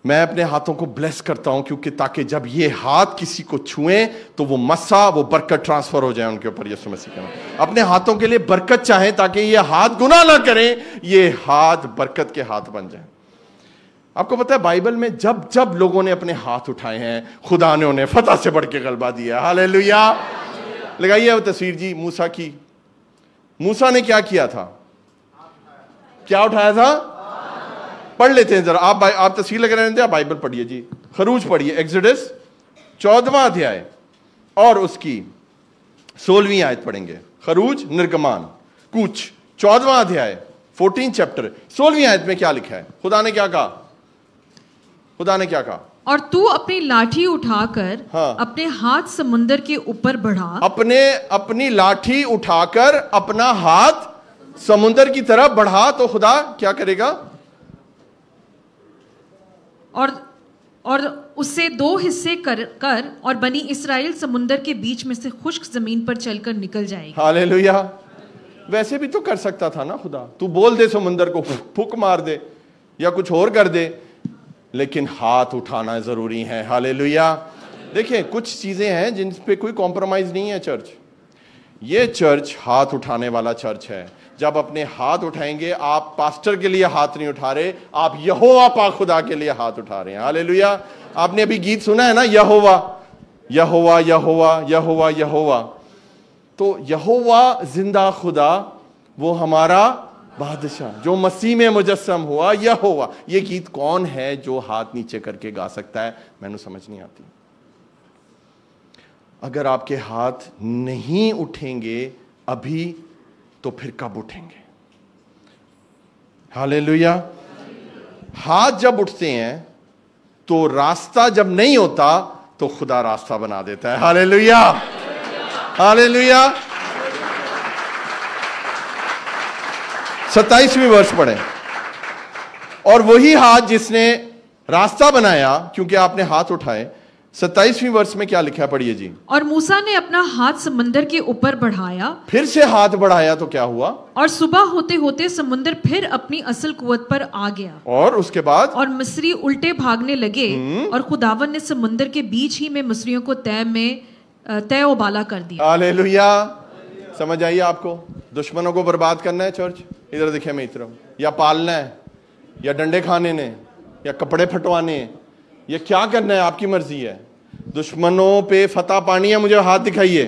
मैं अपने हाथों को ब्लेस करता हूं, क्योंकि ताकि जब ये हाथ किसी को छुएं तो वो मस्सा, वो बरकत ट्रांसफर हो जाए उनके ऊपर। यीशु मसीह के नाम। अपने हाथों के लिए बरकत चाहें ताकि ये हाथ गुनाह ना करें, ये हाथ बरकत के हाथ बन जाए। आपको पता है बाइबल में जब जब लोगों ने अपने हाथ उठाए हैं, खुदा ने उन्हें फतह से बढ़ के गलबा दिया। हालेलुया। लगाइए वो तस्वीर जी मूसा की। मूसा ने क्या किया था? क्या उठाया था? पढ़ लेते हैं जरा। आप तस्वीर लगा रहे थे, आप बाइबल पढ़िए जी। खरूज पढ़िए, एक्सोडस 14वां अध्याय और उसकी 16वीं आयत पढ़ेंगे। खरूज, निर्गमान, कूच, 14वां अध्याय 14 चैप्टर 16वीं आयत में क्या लिखा है? खुदा ने क्या कहा? खुदा ने क्या कहा? और तू अपनी लाठी उठाकर अपने हाथ समुंदर के ऊपर बढ़ा। अपनी लाठी उठाकर अपना हाथ समुंदर की तरफ बढ़ा तो खुदा क्या करेगा? और उससे 2 हिस्से कर और बनी इस्राएल समुंदर के बीच में से खुश्क जमीन पर चलकर निकल जाएगी। हालेलुया। वैसे भी तो कर सकता था ना खुदा, तू बोल दे समुंदर को फूक मार दे या कुछ और कर दे, लेकिन हाथ उठाना जरूरी है। हालेलुया। देखिए कुछ चीजें हैं जिन पे कोई कॉम्प्रोमाइज नहीं है। चर्च, ये चर्च हाथ उठाने वाला चर्च है। जब अपने हाथ उठाएंगे, आप पास्टर के लिए हाथ नहीं उठा रहे, आप यहोवा पाक खुदा के लिए हाथ उठा रहे हैं। हालेलुया। आपने अभी गीत सुना है ना, यहोवा यहोवा यहोवा यहोवा यहोवा। तो यहोवा जिंदा खुदा, वो हमारा बादशाह जो मसीह में मुजस्सम हुआ, यहोवा। ये गीत कौन है जो हाथ नीचे करके गा सकता है? मैंने समझ नहीं आती। अगर आपके हाथ नहीं उठेंगे अभी, तो फिर कब उठेंगे? हालेलुया। हाथ जब उठते हैं तो रास्ता जब नहीं होता तो खुदा रास्ता बना देता है। हालेलुया। हालेलुया। 27वीं वर्ष पढ़े। और वही हाथ जिसने रास्ता बनाया, क्योंकि आपने हाथ उठाए। 27वीं वर्ष में क्या लिखा है? पढ़िए जी। और मूसा ने अपना हाथ समंदर के ऊपर बढ़ाया। फिर से हाथ बढ़ाया तो क्या हुआ? और सुबह होते होते समुंदर फिर अपनी असल कुवत पर आ गया। और उसके बाद? और मिस्री उल्टे भागने लगे और खुदावन ने समुंदर के बीच ही में मिस्रियों को तय उबाला कर दिया। हालेलुया। समझ आइए आपको? दुश्मनों को बर्बाद करना है चर्च, इधर देखिए मैं इधर, या पालना है, या डंडे खाने ने, या कपड़े फटवाने, ये क्या करना है? आपकी मर्जी है। दुश्मनों पे फतह पानी है, मुझे हाथ दिखाइए।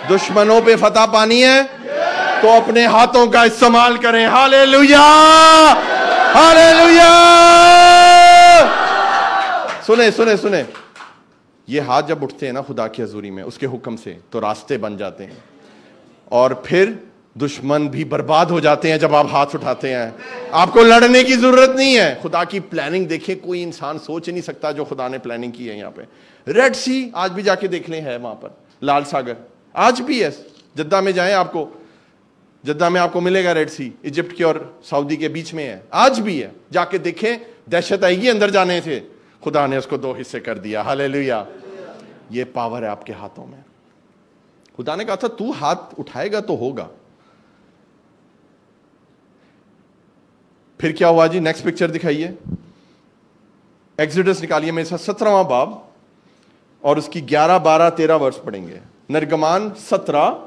दुश्मनों पे फतह पानी है तो अपने हाथों का इस्तेमाल करें। हालेलुया। हालेलुया। सुने सुने सुने, ये हाथ जब उठते हैं ना खुदा की हजूरी में, उसके हुक्म से, तो रास्ते बन जाते हैं और फिर दुश्मन भी बर्बाद हो जाते हैं। जब आप हाथ उठाते हैं आपको लड़ने की जरूरत नहीं है। खुदा की प्लानिंग देखें, कोई इंसान सोच नहीं सकता जो खुदा ने प्लानिंग की है। यहाँ पे रेड सी आज भी जाके देख लें, है वहां पर लाल सागर आज भी है। जद्दा में जाएं, आपको जद्दा में आपको मिलेगा रेड सी, इजिप्ट के और सऊदी के बीच में है, आज भी है। जाके देखें, दहशत आएगी अंदर जाने से। खुदा ने उसको 2 हिस्से कर दिया। हालेलुया। ये पावर है आपके हाथों में। खुदा ने कहा था तू हाथ उठाएगा तो होगा। फिर क्या हुआ जी? नेक्स्ट पिक्चर दिखाइए। एक्सोडस निकालिए मेरे साथ 17वां बाब और उसकी 11, 12, 13 वर्ष पढ़ेंगे। निर्गमान 17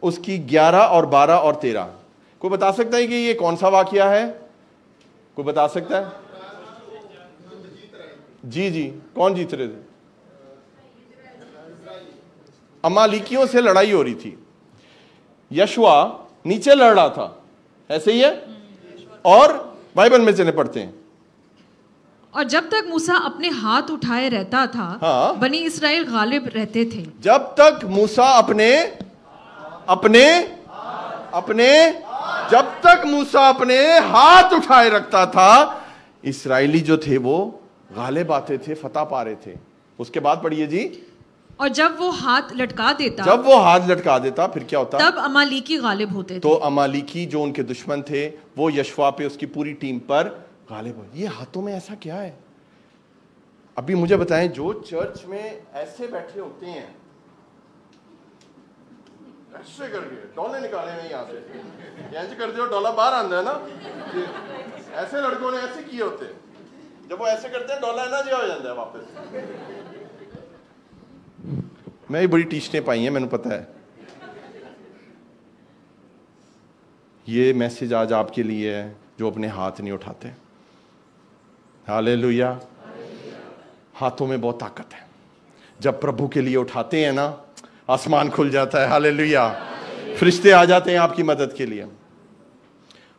उसकी 11 और 12 और 13। कोई बता सकता है कि ये कौन सा वाकया है? कोई बता सकता है? जी जी, कौन जीत रहे थे? अमालिकियों से लड़ाई हो रही थी। यशुआ नीचे लड़ रहा था, ऐसे ही है। और बाइबल में चले पढ़ते हैं। और जब तक मूसा अपने हाथ उठाए रहता था, बनी इस्राएल गालिब रहते थे। जब तक मूसा जब तक मूसा अपने हाथ उठाए रखता था, इस्राएली जो थे वो गालिब आते थे, फतह पा रहे थे। उसके बाद पढ़िए जी। और जब वो हाथ लटका देता फिर क्या होता? तब अमालिकी गालिब होते थे। तो अमालिकी जो उनके दुश्मन थे वो यशवा पे, उसकी पूरी टीम पर गालिब हो। ये हाथों में ऐसा क्या है? अभी मुझे बताएं, जो चर्च में ऐसे बैठे होते हैं, ऐसे करके डॉलर निकाले नहीं यहाँ से, ऐसे करते हो डॉलर बाहर आंदा है ना, ऐसे लड़कों ने ऐसे किए होते हैं, जब वो ऐसे करते हैं डॉलर ना जिया हो जाता है वापस। मैं भी बड़ी टीचने पाई हैं, मैंने पता है। ये मैसेज आज आपके लिए है जो अपने हाथ नहीं उठाते। हालेलुया। हाथों में बहुत ताकत है, जब प्रभु के लिए उठाते हैं ना, आसमान खुल जाता है। हालेलुया। फरिश्ते आ जाते हैं आपकी मदद के लिए।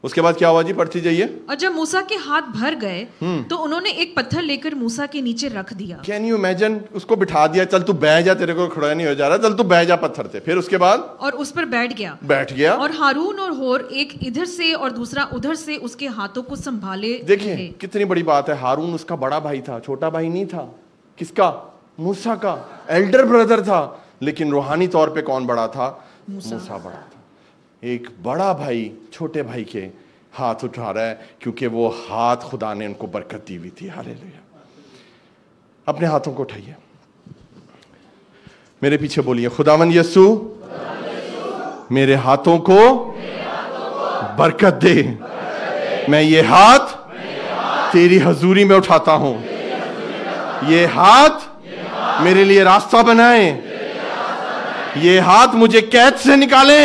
उसके बाद क्या हुआ जी, पढ़ती जाइए। और जब मूसा के हाथ भर गए तो उन्होंने एक पत्थर लेकर मूसा के नीचे रख दिया। कैन यू इमेजिन, उसको बिठा दिया, चल तू बह जा, तेरे को खड़ा नहीं हो जा रहा, चल तू बह जा पत्थर से। फिर उसके बाद और उस पर बैठ गया और हारून और होर एक इधर से और दूसरा उधर से उसके हाथों को संभाले। देखिए कितनी बड़ी बात है। हारून उसका बड़ा भाई था, छोटा भाई नहीं था। किसका? मूसा का एल्डर ब्रदर था। लेकिन रूहानी तौर पे कौन बड़ा था? मूसा बड़ा था। एक बड़ा भाई छोटे भाई के हाथ उठा रहा है, क्योंकि वो हाथ खुदा ने उनको बरकत दी हुई थी। हालेलुया। अपने हाथों को उठाइए, मेरे पीछे बोलिए, खुदावन यीशु मेरे हाथों को बरकत दे। मैं ये हाथ तेरी हजूरी में उठाता हूं। ये हाथ मेरे लिए रास्ता बनाए। ये हाथ मुझे कैद से निकाले।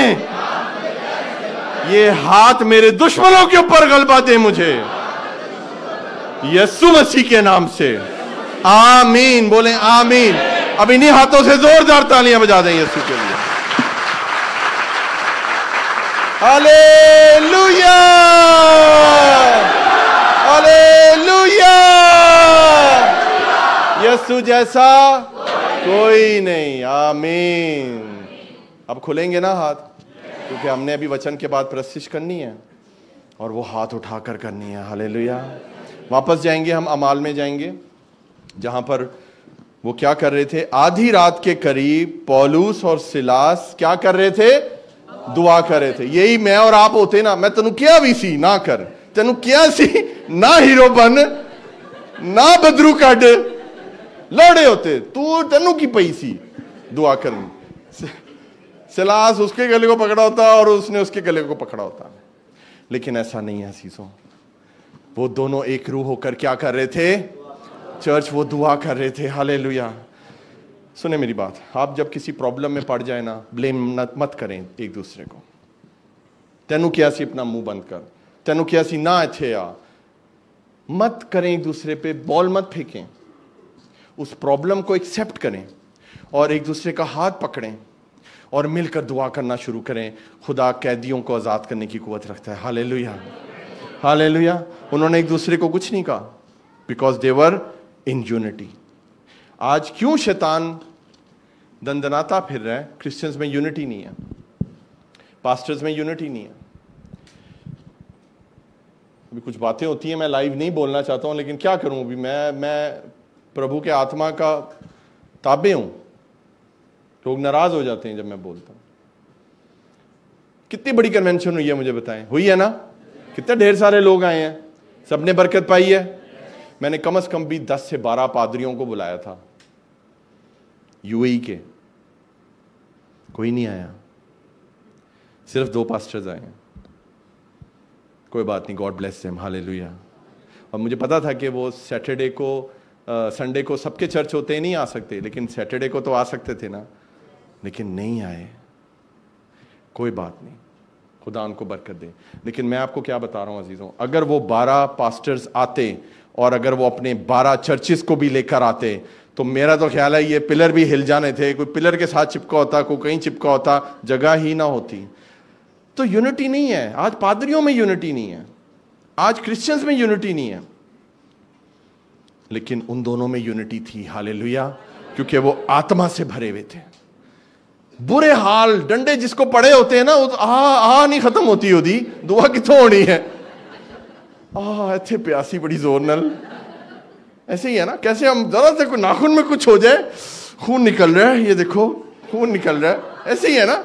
ये हाथ मेरे दुश्मनों के ऊपर गलबा दे मुझे, यीशु मसीह के नाम से। आमीन। बोले आमीन। अब इन्हीं हाथों से जोरदार तालियां बजा दें यीशु के लिए। Hallelujah, hallelujah. यीशु जैसा कोई नहीं। आमीन। अब खुलेंगे ना हाथ, क्योंकि हमने अभी वचन के बाद प्रशिश करनी है और वो हाथ उठाकर करनी है। हालेलुया। वापस जाएंगे हम, अमाल में जाएंगे, जहां पर वो क्या कर रहे थे। आधी रात के करीब पौलुस और सिलास क्या कर रहे थे? दुआ कर रहे थे। यही मैं और आप होते ना। मैं तेनू क्या भी सी ना कर, तेनू क्या सी ना हीरो बन, ना बदरू कड, लड़े होते तू, तेनू की पई सी दुआ करनी। सिलास उसके गले को पकड़ा होता और उसने उसके गले को पकड़ा होता। लेकिन ऐसा नहीं है सीसों। वो दोनों एक रूह होकर क्या कर रहे थे? चर्च, वो दुआ कर रहे थे। हालेलुया। सुने मेरी बात, आप जब किसी प्रॉब्लम में पड़ जाए ना, ब्लेम मत करें एक दूसरे को। तेनू क्या सी अपना मुंह बंद कर, तेनू क्या सी ना अच्छे आ, मत करें एक दूसरे पे, बॉल मत फेंकें। उस प्रॉब्लम को एक्सेप्ट करें और एक दूसरे का हाथ पकड़ें और मिलकर दुआ करना शुरू करें। खुदा कैदियों को आजाद करने की कुव्वत रखता है। Hallelujah, hallelujah. उन्होंने एक दूसरे को कुछ नहीं कहा, because they were in unity. आज क्यों शैतान दंदनाता फिर रहा है? क्रिश्चियंस में यूनिटी नहीं है, पास्टर्स में यूनिटी नहीं है। अभी कुछ बातें होती हैं, मैं लाइव नहीं बोलना चाहता हूं, लेकिन क्या करूं। अभी मैं प्रभु के आत्मा का ताबे हूं। लोग नाराज हो जाते हैं जब मैं बोलता हूं। कितनी बड़ी कन्वेंशन हुई है मुझे बताएं? हुई है ना? कितने ढेर सारे लोग आए हैं, सबने बरकत पाई है। मैंने कम से कम भी 10 से 12 पादरियों को बुलाया था यूएई के, कोई नहीं आया, सिर्फ 2 पास्टर्स आए हैं। कोई बात नहीं, गॉड ब्लेस देम। हालेलुया। और मुझे पता था कि वो सैटरडे को संडे को सबके चर्च होते ही नहीं आ सकते, लेकिन सैटरडे को तो आ सकते थे ना, लेकिन नहीं आए। कोई बात नहीं, खुदा उनको बरकत दे। लेकिन मैं आपको क्या बता रहा हूं अजीजों, अगर वो 12 पास्टर्स आते और अगर वो अपने 12 चर्चेस को भी लेकर आते, तो मेरा तो ख्याल है ये पिलर भी हिल जाने थे। कोई पिलर के साथ चिपका होता, कोई कहीं चिपका होता, जगह ही ना होती। तो यूनिटी नहीं है आज। पादरियों में यूनिटी नहीं है आज, क्रिश्चियंस में यूनिटी नहीं है, लेकिन उन दोनों में यूनिटी थी। हालेलुया। क्योंकि वो आत्मा से भरे हुए थे। बुरे हाल, डंडे जिसको पड़े होते हैं ना, नहीं खत्म होती होती दुआ कितों होनी है। इतने प्यासी बड़ी जोर नल, ऐसे ही है ना। कैसे हम जरा से कोई नाखून में कुछ हो जाए, खून निकल रहा है, ये देखो खून निकल रहा है, ऐसे ही है ना।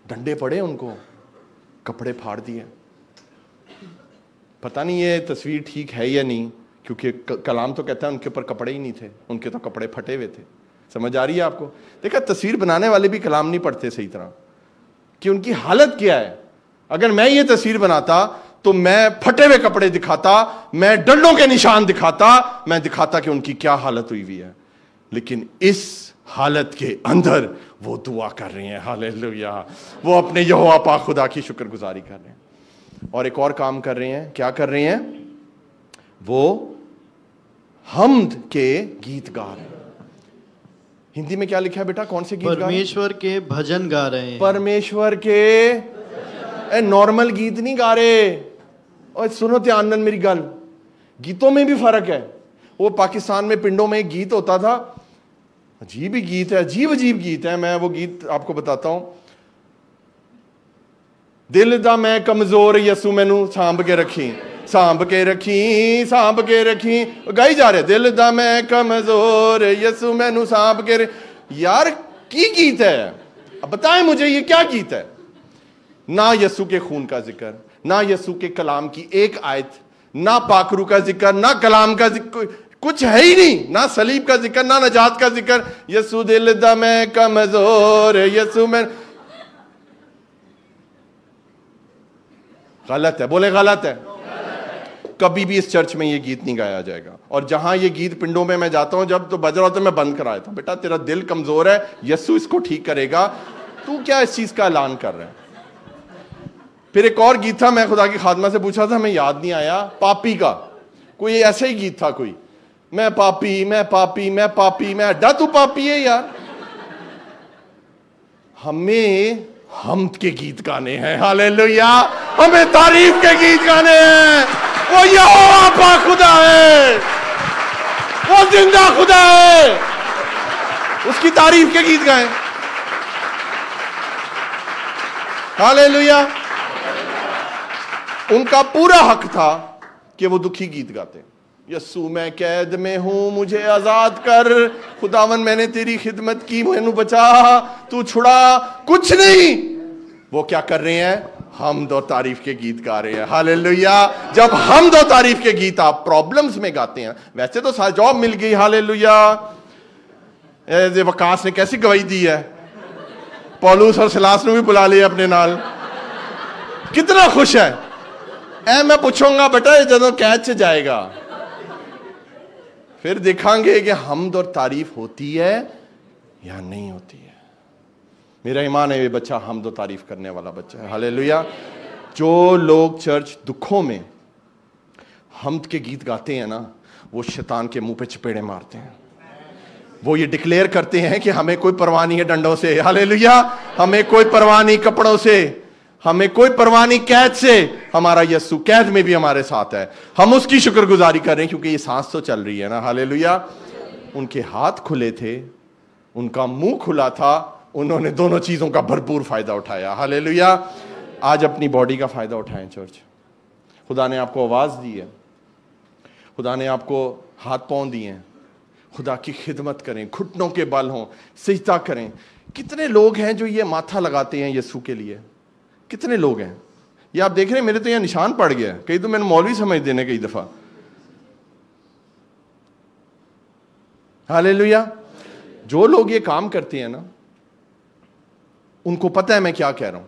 डंडे पड़े उनको, कपड़े फाड़ दिए। पता नहीं ये तस्वीर ठीक है या नहीं, क्योंकि कलाम तो कहता है उनके ऊपर कपड़े ही नहीं थे, उनके तो कपड़े फटे हुए थे। समझ आ रही है आपको? देखा, तस्वीर बनाने वाले भी कलाम नहीं पढ़ते सही तरह कि उनकी हालत क्या है। अगर मैं ये तस्वीर बनाता तो मैं फटे हुए कपड़े दिखाता, मैं डंडों के निशान दिखाता, मैं दिखाता कि उनकी क्या हालत हुई हुई है। लेकिन इस हालत के अंदर वो दुआ कर रहे हैं, हालेलुया, वो अपने यहोवा पाक खुदा की शुक्रगुजारी कर रहे हैं। और एक और काम कर रहे हैं, क्या कर रहे हैं? वो हम्द के गीत गा रहे हैं। हिंदी में क्या लिखा है बेटा? कौन से गीत? परमेश्वर के भजन गा रहे हैं। परमेश्वर के नॉर्मल गीत नहीं गा रहे। और सुनो ध्यान नाल मेरी गल, गीतों में भी फर्क है। वो पाकिस्तान में पिंडों में एक गीत होता था, अजीब ही गीत है, अजीब अजीब गीत है। मैं वो गीत आपको बताता हूं। दिल दा मैं कमजोर यसू मैनू सांभ के रखी, सांभ के रखी, सांभ के रखी, गाई जा रहे, दिल दा मैं कमजोर यसू मैनू सांभ के। यार की गीत है? अब बताएं मुझे ये क्या गीत है? ना यसू के खून का जिक्र, ना यसू के कलाम की एक आयत, ना पाकरू का जिक्र, ना कलाम का जिक्र, कुछ है ही नहीं। ना सलीब का जिक्र, ना नजात का जिक्र। यसू दिल दा मैं कमजोर यसू मैं। गलत है, बोले गलत है। कभी भी इस चर्च में ये गीत नहीं गाया जाएगा। और जहां ये गीत पिंडों में मैं जाता हूं जब, तो बज रहा होता है, मैं बंद करा देता हूं। बेटा तेरा दिल कमजोर है, यसू इसको ठीक करेगा, तू क्या इस चीज का ऐलान कर रहा है? फिर एक और गीत था, मैं खुदा की खादमा से पूछा था, हमें याद नहीं आया, पापी का कोई ऐसा ही गीत था कोई, मैं पापी, मैं पापी, मैं पापी, मैं अड्डा, तू पापी है यार। हमें हम्द के गीत गाने हैं, हालेलुया, हमें तारीफ के गीत गाने हैं। वो यहोवा पाक खुदा है, वो जिंदा खुदा है, उसकी तारीफ के गीत गाएं, हालेलुया। उनका पूरा हक था कि वो दुखी गीत गाते। यस्सू मैं कैद में हूं, मुझे आजाद कर, खुदावन मैंने तेरी खिदमत की, मैनू बचा, तू छुड़ा, कुछ नहीं। वो क्या कर रहे हैं? हमद और तारीफ के गीत गा रहे हैं, हालेलुया। जब हमद और तारीफ के गीत आप प्रॉब्लम्स में गाते हैं, वैसे तो सारी जॉब मिल गई, हालेलुया, वकास ने कैसी गवाही दी है, पौलुस और सिलास ने भी बुला लिया अपने नाल, कितना खुश है। मैं पूछूंगा बेटा जब कैद से जाएगा फिर देखेंगे कि हमद और तारीफ होती है या नहीं होती है। मेरा ईमान है ये बच्चा हमद और तारीफ करने वाला बच्चा है, हालेलुया। जो लोग चर्च दुखों में हमद के गीत गाते हैं ना, वो शैतान के मुंह पे चपेड़े मारते हैं। वो ये डिक्लेयर करते हैं कि हमें कोई परवाह नहीं है डंडों से, हालेलुया, हमें कोई परवाह नहीं कपड़ों से, हमें कोई परवाह नहीं कैद से, हमारा यस्सू कैद में भी हमारे साथ है। हम उसकी शुक्रगुजारी कर रहे हैं क्योंकि ये सांस तो चल रही है ना, हालेलुया। उनके हाथ खुले थे, उनका मुंह खुला था, उन्होंने दोनों चीजों का भरपूर फायदा उठाया, हालेलुया। आज अपनी बॉडी का फायदा उठाएं चर्च। खुदा ने आपको आवाज दी है, खुदा ने आपको हाथ पांव दिए हैं, खुदा की खिदमत करें, घुटनों के बल हों, सिजदा करें। कितने लोग हैं जो ये माथा लगाते हैं यीशु के लिए? कितने लोग हैं? ये आप देख रहे हैं, मेरे तो यहाँ निशान पड़ गया, कहीं तो मैंने मौलवी समझ देने कई दफा, हालेलुया। जो लोग ये काम करते हैं ना, उनको पता है मैं क्या कह रहा हूं,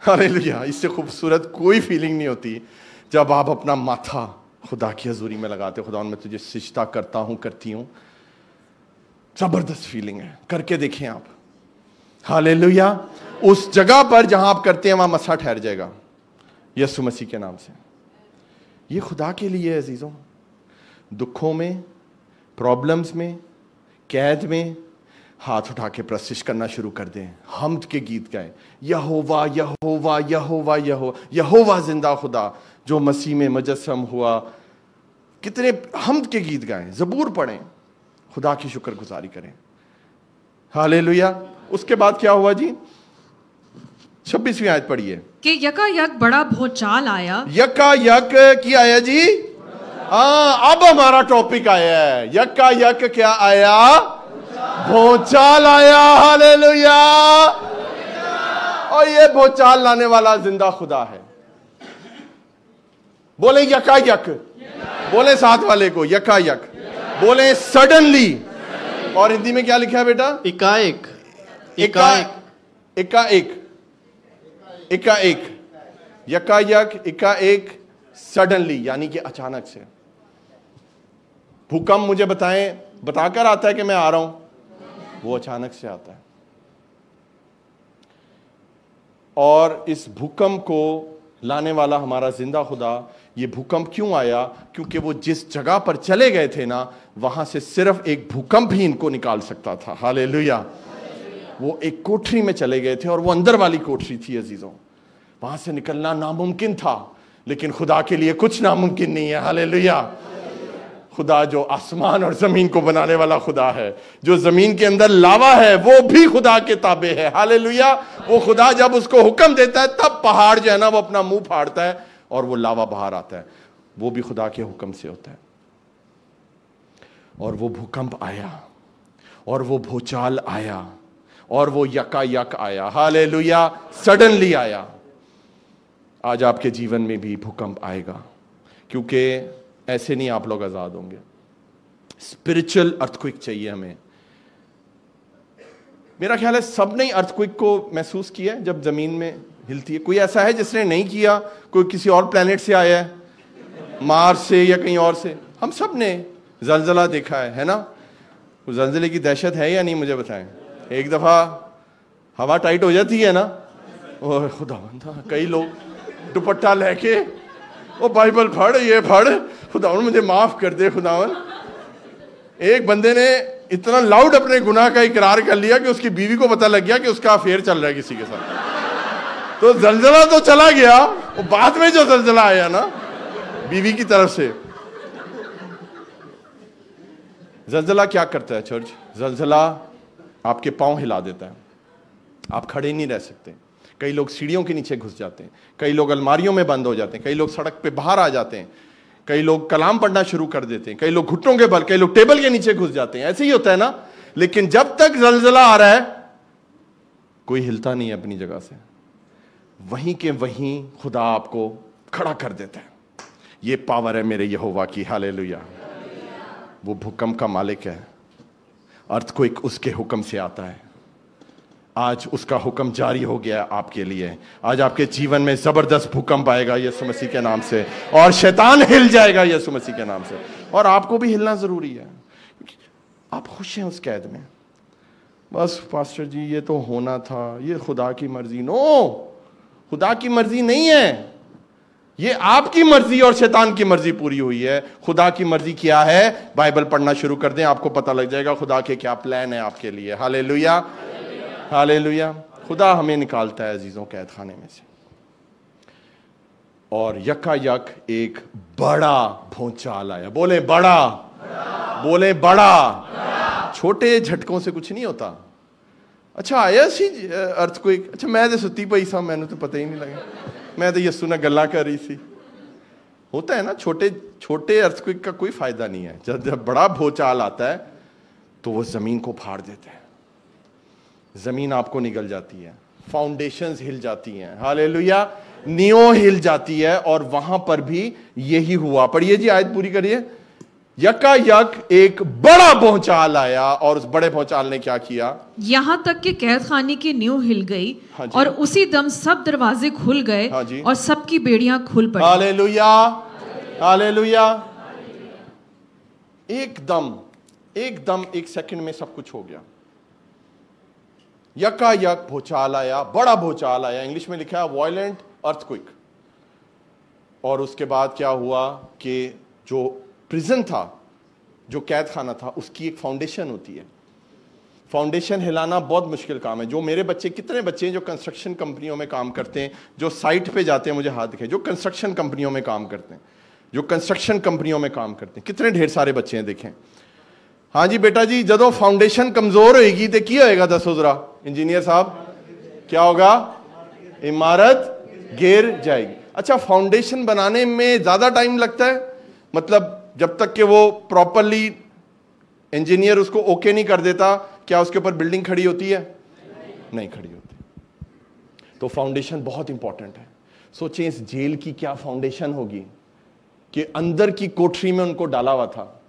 हालेलुया। इससे खूबसूरत कोई फीलिंग नहीं होती जब आप अपना माथा खुदा की हजूरी में लगाते, खुदा मैं तुझे सिजदा करता हूं, करती हूं। जबरदस्त फीलिंग है, करके देखें आप, हालेलुया। उस जगह पर जहां आप करते हैं वहां मसा ठहर जाएगा यीशु मसीह के नाम से। ये खुदा के लिए है अजीजों। दुखों में, प्रॉब्लम्स में, कैद में हाथ उठा के प्रशिश करना शुरू कर दें, हमद के गीत गाएं, यहोवा यहोवा यहोवा यहोवा, यहोवा जिंदा खुदा जो मसीह में मुजस्सम हुआ। कितने हमद के गीत गाएं, ज़बूर पढ़ें, खुदा की शुक्रगुजारी करें, हालेलुया। उसके बाद क्या हुआ जी? 26वीं आयत पढ़िए कि यकायक बड़ा भूचाल आया। यकायक की आया जी? हाँ, अब हमारा टॉपिक आया है। यकायक क्या आया? भूचाल आया, हालेलुया। और ये भूचाल लाने वाला जिंदा खुदा है। बोले यकायक, बोले साथ वाले को, यकायक। बोले सडनली। और हिंदी में क्या लिखा है बेटा? एकाएक। एकाएक, एकाएक, एकाएक, यकायक, एकाएक, सडनली, यानी कि अचानक से। भूकंप मुझे बताकर आता है कि मैं आ रहा हूं, वो अचानक से आता है। और इस भूकंप को लाने वाला हमारा जिंदा खुदा, ये भूकंप क्यों आया? क्योंकि वो जिस जगह पर चले गए थे ना, वहां से सिर्फ एक भूकंप ही इनको निकाल सकता था। हालेलुया। वो एक कोठरी में चले गए थे और वो अंदर वाली कोठरी थी अजीजों, वहां से निकलना नामुमकिन था, लेकिन खुदा के लिए कुछ नामुमकिन नहीं है। हालेलुया। खुदा जो आसमान और जमीन को बनाने वाला खुदा है, जो जमीन के अंदर लावा है, वो भी खुदा के ताबे है। हालेलुया। वो खुदा जब उसको हुक्म देता है तब पहाड़ जो है ना वो अपना मुंह फाड़ता है और वो लावा बाहर आता है। वो भी खुदा के हुक्म से होता है। और वो भूकंप आया और वो भूचाल आया और वो यकायक आया। हालेलुया। सडनली आया। आज आपके जीवन में भी भूकंप आएगा, क्योंकि ऐसे नहीं आप लोग आजाद होंगे। स्पिरिचुअल अर्थक्विक चाहिए हमें। मेरा ख्याल है सबने ही अर्थक्विक को महसूस किया है जब जमीन में हिलती है। कोई ऐसा है जिसने नहीं किया? कोई किसी और प्लेनेट से आया है, मार्स से या कहीं और से? हम सब ने जलजला देखा है ना? उस जलजले की दहशत है या नहीं मुझे बताएं। एक दफा हवा टाइट हो जाती है ना, ओह खुदावंद, कई लोग दुपट्टा लेके वो बाइबल पढ़, ये पढ़, खुदावन मुझे माफ कर दे खुदावन। एक बंदे ने इतना लाउड अपने गुनाह का इकरार कर लिया कि उसकी बीवी को पता लग गया कि उसका अफेयर चल रहा है किसी के साथ। तो जलजला तो चला गया, वो बाद में जो जलजला आया ना बीवी की तरफ से। जलजला क्या करता है चर्च? जलजला आपके पांव हिला देता है, आप खड़े नहीं रह सकते। कई लोग सीढ़ियों के नीचे घुस जाते हैं, कई लोग अलमारियों में बंद हो जाते हैं, कई लोग सड़क पे बाहर आ जाते हैं, कई लोग कलाम पढ़ना शुरू कर देते हैं, कई लोग घुटनों के बल, कई लोग टेबल के नीचे घुस जाते हैं। ऐसे ही होता है ना। लेकिन जब तक जलजला आ रहा है कोई हिलता नहीं है अपनी जगह से। वहीं के वहीं खुदा आपको खड़ा कर देता है। ये पावर है मेरे यहोवा की। हालेलुया। वो भूकंप का मालिक है। अर्थक्वेक उसके हुक्म से आता है। आज उसका हुक्म जारी हो गया आपके लिए। आज आपके जीवन में जबरदस्त भूकंप आएगा यीशु मसीह के नाम से, और शैतान हिल जाएगा यीशु मसीह के नाम से। और आपको भी हिलना जरूरी है। आप खुश हैं उस कैद में? बस पास्टर जी ये तो होना था, ये खुदा की मर्जी। नो, खुदा की मर्जी नहीं है, ये आपकी मर्जी और शैतान की मर्जी पूरी हुई है। खुदा की मर्जी क्या है? बाइबल पढ़ना शुरू कर दें, आपको पता लग जाएगा खुदा के क्या प्लान है आपके लिए। हालेलुया। हालेलुया। खुदा हमें निकालता है अजीजों कैद खाने में से। और यकायक एक बड़ा भूचाल आया। बोले बड़ा, बोले बड़ा। छोटे झटकों से कुछ नहीं होता। अच्छा आया सी अर्थक्वेक? अच्छा मैं तो सुती पई सा, मैंने तो पता ही नहीं लगा, मैं तो यस्सु ने गल्ला कर रही थी। होता है ना, छोटे छोटे अर्थक्वेक का कोई फायदा नहीं है। जब बड़ा भूचाल आता है तो वो जमीन को फाड़ देता है, जमीन आपको निगल जाती है, फाउंडेशंस हिल जाती हैं। हालेलुया। नींव हिल जाती है। और वहां पर भी यही हुआ। पढ़िए जी, आयत पूरी करिए। यकायक एक बड़ा भूचाल आया, और उस बड़े भूचाल ने क्या किया? यहाँ तक कि कैद खाने की नींव हिल गई। हाँ, और उसी दम सब दरवाजे खुल गए। हाँ, और सबकी बेड़ियां खुल पड़ी। हालेलुया। हालेलुया। एकदम एक सेकंड में सब कुछ हो गया। यकायक भूचाल आया, बड़ा भूचाल आया। इंग्लिश में लिखा है वायलेंट अर्थक्वेक। और उसके बाद क्या हुआ कि जो प्रिजन था, जो कैद खाना था, उसकी एक फाउंडेशन होती है। फाउंडेशन हिलाना बहुत मुश्किल काम है। जो मेरे बच्चे, कितने बच्चे हैं जो कंस्ट्रक्शन कंपनियों में काम करते हैं, जो साइट पे जाते हैं, मुझे हाथ दिखाए, जो कंस्ट्रक्शन कंपनियों में काम करते हैं, जो कंस्ट्रक्शन कंपनियों में काम करते हैं, कितने ढेर सारे बच्चे हैं देखें। हाँ जी बेटा जी, जदों फाउंडेशन कमजोर होएगी तो की होएगा? दसो जरा इंजीनियर साहब, क्या होगा? इमारत गिर जाएगी। अच्छा, फाउंडेशन बनाने में ज्यादा टाइम लगता है? मतलब जब तक कि वो प्रॉपरली इंजीनियर उसको ओके नहीं कर देता, क्या उसके ऊपर बिल्डिंग खड़ी होती है? नहीं खड़ी होती। तो फाउंडेशन बहुत इंपॉर्टेंट है। सोचें इस जेल की क्या फाउंडेशन होगी। कि अंदर की कोठरी में उनको डाला हुआ था,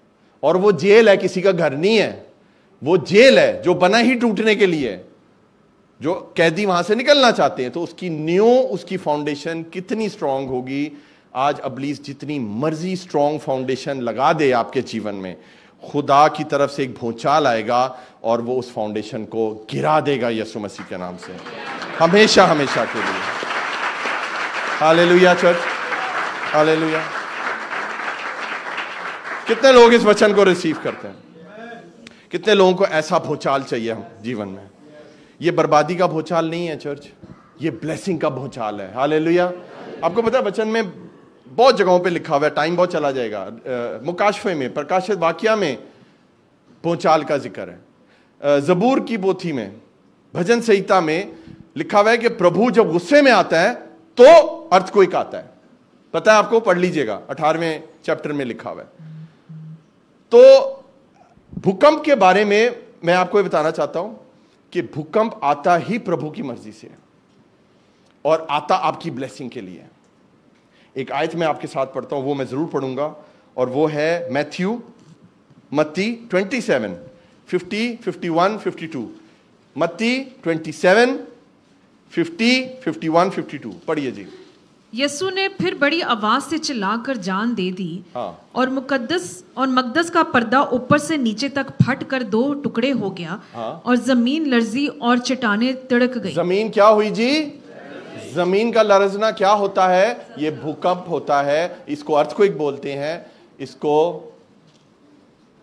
और वो जेल है, किसी का घर नहीं है, वो जेल है जो बना ही टूटने के लिए, जो कैदी वहां से निकलना चाहते हैं। तो उसकी नींव, उसकी फाउंडेशन कितनी स्ट्रांग होगी। आज इब्लीस जितनी मर्जी स्ट्रांग फाउंडेशन लगा दे आपके जीवन में, खुदा की तरफ से एक भूचाल आएगा और वो उस फाउंडेशन को गिरा देगा यीशु मसीह के नाम से, हमेशा हमेशा के लिए। Hallelujah church, hallelujah. कितने लोग इस वचन को रिसीव करते हैं? कितने लोगों को ऐसा भूचाल चाहिए हम जीवन में? ये बर्बादी का भूचाल नहीं है चर्च, ये ब्लेसिंग का भूचाल है। हालेलुया। आपको पता है वचन में बहुत जगहों पे लिखा हुआ है, टाइम बहुत चला जाएगा, मुकाशफे में, प्रकाशित वाक्या में भूचाल का जिक्र है, जबूर की पोथी में, भजन संहिता में लिखा हुआ है कि प्रभु जब गुस्से में आता है तो अर्थक्वेक आता है। पता है आपको? पढ़ लीजिएगा, 18वें चैप्टर में लिखा हुआ है। तो भूकंप के बारे में मैं आपको ये बताना चाहता हूं कि भूकंप आता ही प्रभु की मर्जी से है और आता आपकी ब्लेसिंग के लिए। एक आयत मैं आपके साथ पढ़ता हूं, वो मैं जरूर पढ़ूंगा, और वो है मत्ती 27, 50, 51, 52। मत्ती 27, 50, 51, 52 पढ़िए जी। यीशु ने फिर बड़ी आवाज से चिल्लाकर जान दे दी, हाँ। और मकदस का पर्दा ऊपर से नीचे तक फट कर 2 टुकड़े हो गया, हाँ। और जमीन लर्जी और चट्टानें तिड़क गई। जमीन क्या हुई जी? जमीन का लरजना क्या होता है? ये भूकंप होता है। इसको अर्थक्वेक बोलते हैं, इसको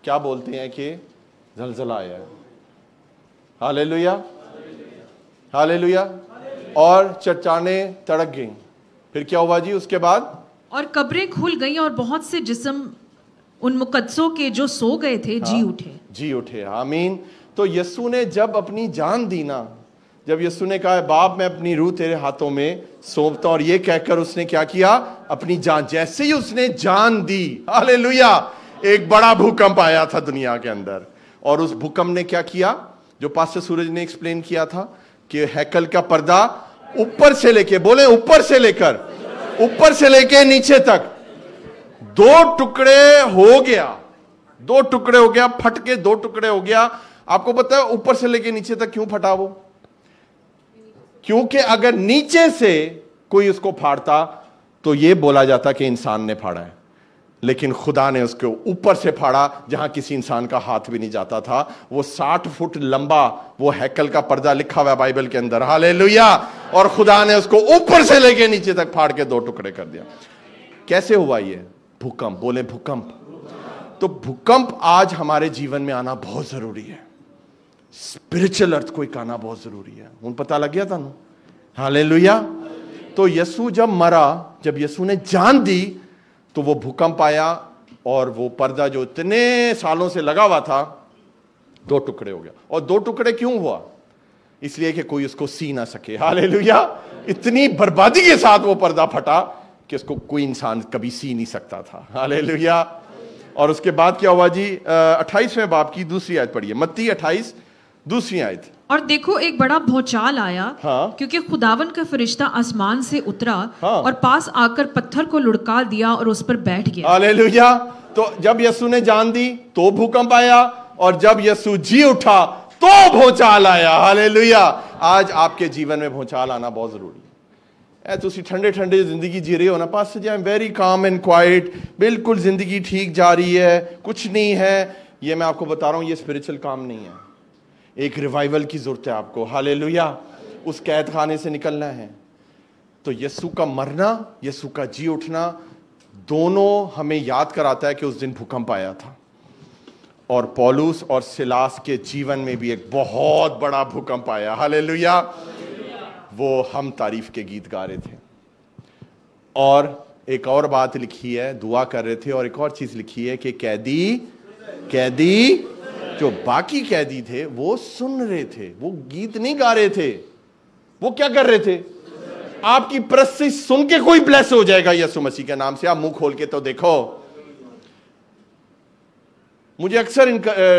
क्या बोलते हैं कि जलजला आया है। Hallelujah, hallelujah. और चट्टानें तड़क गईं। फिर क्या हुआ जी उसके बाद? और कब्रें खुल गईं और बहुत से जिस्म उन मुकद्दसों के जो सो गए थे जी उठे। आमीन। तो यीशु ने जब अपनी जान दी ना, जब यीशु ने कहा बाप मैं अपनी रूह तेरे हाथों में सौंपता, और ये कहकर उसने क्या किया? अपनी जान, जैसे ही उसने जान दी, हालेलुया, एक बड़ा भूकंप आया था दुनिया के अंदर। और उस भूकंप ने क्या किया? जो पास्टर सूरज ने एक्सप्लेन किया था कि हैकल का पर्दा ऊपर से लेके, बोले ऊपर से लेके नीचे तक 2 टुकड़े हो गया। 2 टुकड़े हो गया, फट के 2 टुकड़े हो गया। आपको पता है ऊपर से लेके नीचे तक क्यों फटा वो? क्योंकि अगर नीचे से कोई उसको फाड़ता तो ये बोला जाता कि इंसान ने फाड़ा है, लेकिन खुदा ने उसको ऊपर से फाड़ा जहां किसी इंसान का हाथ भी नहीं जाता था। वो 60 फुट लंबा वो हैकल का पर्दा लिखा हुआ है बाइबल के अंदर, हालेलुया, और खुदा ने उसको ऊपर से लेके नीचे तक फाड़ के 2 टुकड़े कर दिया। कैसे हुआ ये भूकंप? बोले भूकंप। तो भूकंप आज हमारे जीवन में आना बहुत जरूरी है। स्पिरिचुअल अर्थक्वेक आना बहुत जरूरी है। उन पता लग गया था ना? हालेलुया। तो यीशु जब मरा, जब यीशु ने जान दी, तो वो भूकंप आया और वो पर्दा जो इतने सालों से लगा हुआ था 2 टुकड़े हो गया। और 2 टुकड़े क्यों हुआ? इसलिए कि कोई उसको सी ना सके। हालेलुया। इतनी बर्बादी के साथ वो पर्दा फटा कि उसको कोई इंसान कभी सी नहीं सकता था। हालेलुया। और उसके बाद क्या हुआ जी? 28वें बाब की दूसरी आयत पढ़िए, मत्ती 28 दूसरी आयत। और देखो एक बड़ा भूचाल आया, हाँ। क्योंकि खुदावन का फरिश्ता आसमान से उतरा, हाँ। और पास आकर पत्थर को लुढ़का दिया और उस पर बैठ गया। हालेलुया। तो जब यीशु ने जान दी तो भूकंप आया, और जब यीशु जी उठा तो भूचाल आया। हालेलुया। आज आपके जीवन में भूचाल आना बहुत जरूरी है। तुसी ठंडे ठंडे जिंदगी जी रहे हो ना, पास से वेरी काम एंड क्वाइट, बिल्कुल जिंदगी ठीक जा रही है, कुछ नहीं है, ये मैं आपको बता रहा हूं, ये स्पिरिचुअल काम नहीं है। एक रिवाइवल की जरूरत है आपको। हालेलुया। उस कैद खाने से निकलना है। तो यीशु का मरना, यीशु का जी उठना, दोनों हमें याद कराता है कि उस दिन भूकंप आया था। और पौलुस और सिलास के जीवन में भी एक बहुत बड़ा भूकंप आया। हालेलुया। वो हम तारीफ के गीत गा रहे थे, और एक और बात लिखी है, दुआ कर रहे थे, और एक और चीज लिखी है कि कैदी जो बाकी कैदी थे वो सुन रहे थे, वो गीत नहीं गा रहे थे। वो क्या कर रहे थे? आपकी प्रस्तुति सुन के कोई ब्लेस हो जाएगा यीशु मसीह के नाम से। आप मुंह खोल के तो देखो। मुझे अक्सर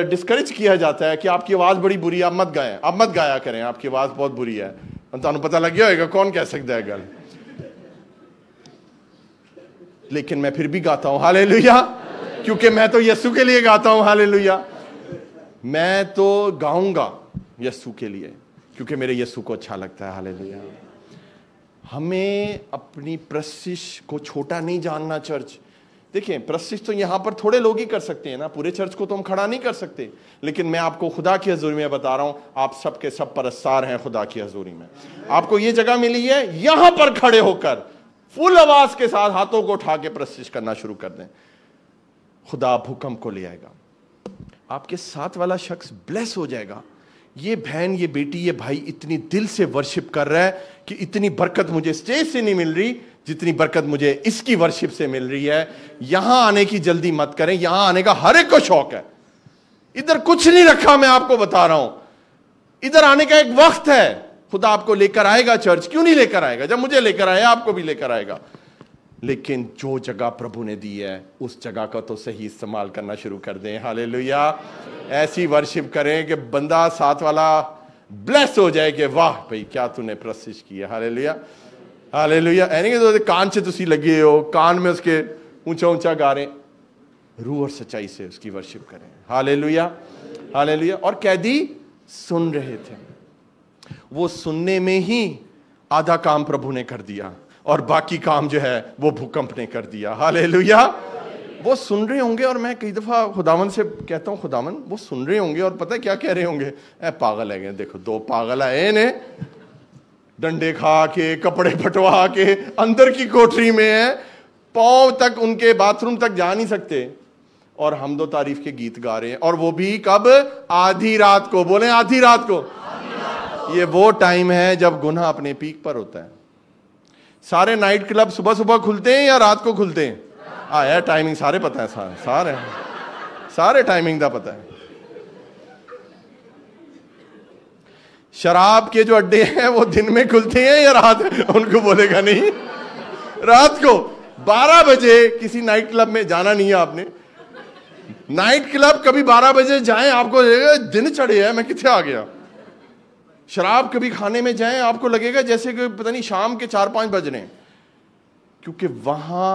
डिस्करेज किया जाता है कि आपकी आवाज बड़ी बुरी है, आप मत गाया करें, आपकी आवाज बहुत बुरी है। तुहानू पता लग गया होगा कौन कह सकता है गल। लेकिन मैं फिर भी गाता हूं हालेलुया, क्योंकि मैं तो यीशु के लिए गाता हूं हालेलुया। मैं तो गाऊंगा यीशु के लिए क्योंकि मेरे यीशु को अच्छा लगता है हालेलुया। हमें अपनी प्रशिश को छोटा नहीं जानना चर्च। देखिए, प्रशिश तो यहां पर थोड़े लोग ही कर सकते हैं ना, पूरे चर्च को तो हम खड़ा नहीं कर सकते। लेकिन मैं आपको खुदा की हजूरी में बता रहा हूं, आप सबके सब परस्तार हैं खुदा की हजूरी में। आपको ये जगह मिली है, यहां पर खड़े होकर फुल आवाज के साथ हाथों को उठा के प्रशिश करना शुरू कर दें। खुदा भूकंप को ले आएगा, आपके साथ वाला शख्स ब्लेस हो जाएगा। ये बहन, ये बेटी, ये भाई इतनी दिल से वर्शिप कर रहा है कि इतनी बरकत मुझे स्टेज से नहीं मिल रही जितनी बरकत मुझे इसकी वर्शिप से मिल रही है। यहां आने की जल्दी मत करें, यहां आने का हर एक को शौक है। इधर कुछ नहीं रखा, मैं आपको बता रहा हूं, इधर आने का एक वक्त है। खुदा आपको लेकर आएगा चर्च, क्यों नहीं लेकर आएगा? जब मुझे लेकर आया आपको भी लेकर आएगा। लेकिन जो जगह प्रभु ने दी है उस जगह का तो सही इस्तेमाल करना शुरू कर दें हालेलुया। ऐसी वर्शिप करें कि बंदा साथ वाला ब्लेस हो जाए कि वाह भाई क्या तूने प्रशिश किया हालेलुया हालेलुया। यानी कि तो कान से तुसी लगे हो, कान में उसके ऊंचा ऊंचा गा रहे, रूह और सच्चाई से उसकी वर्शिप करें हालेलुया हालेलुया। और कैदी सुन रहे थे, वो सुनने में ही आधा काम प्रभु ने कर दिया और बाकी काम जो है वो भूकंप ने कर दिया हालेलुया। वो सुन रहे होंगे, और मैं कई दफा खुदावन से कहता हूं, खुदावन वो सुन रहे होंगे और पता है क्या कह रहे होंगे? ए पागल है, देखो दो पागल आए ने, डंडे खा के कपड़े फटवा के अंदर की कोठरी में है, पांव तक उनके बाथरूम तक जा नहीं सकते, और हम दो तारीफ के गीत गा रहे हैं। और वो भी कब? आधी रात को। बोले आधी रात को। ये वो टाइम है जब गुनाह अपने पीक पर होता है। सारे नाइट क्लब सुबह सुबह खुलते हैं या रात को खुलते हैं? यार टाइमिंग सारे पता है, सारे टाइमिंग का पता है। शराब के जो अड्डे हैं वो दिन में खुलते हैं या रात? उनको बोलेगा नहीं, रात को 12 बजे किसी नाइट क्लब में जाना नहीं है आपने। नाइट क्लब कभी 12 बजे जाएं आपको लगेगा दिन चढ़े है, मैं किथे आ गया। शराब कभी खाने में जाएं आपको लगेगा जैसे कि पता नहीं शाम के 4-5 बज रहे हैं, क्योंकि वहां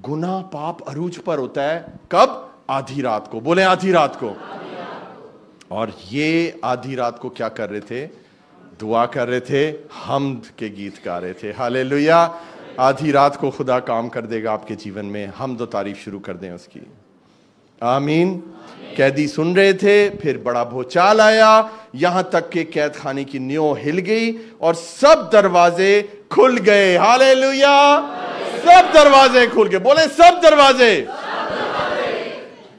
गुनाह पाप अरूज पर होता है। कब? आधी रात को। बोले आधी रात को। और ये आधी रात को क्या कर रहे थे? दुआ कर रहे थे, हम्द के गीत गा रहे थे हालेलुया। आधी रात को खुदा काम कर देगा आपके जीवन में, हम्द और तारीफ शुरू कर दें उसकी। आमीन। कैदी सुन रहे थे, फिर बड़ा भूचाल आया, यहां तक के कैद खाने की नींव हिल गई और सब दरवाजे खुल गए हालेलुया। सब दरवाजे खुल गए। बोले सब दरवाजे।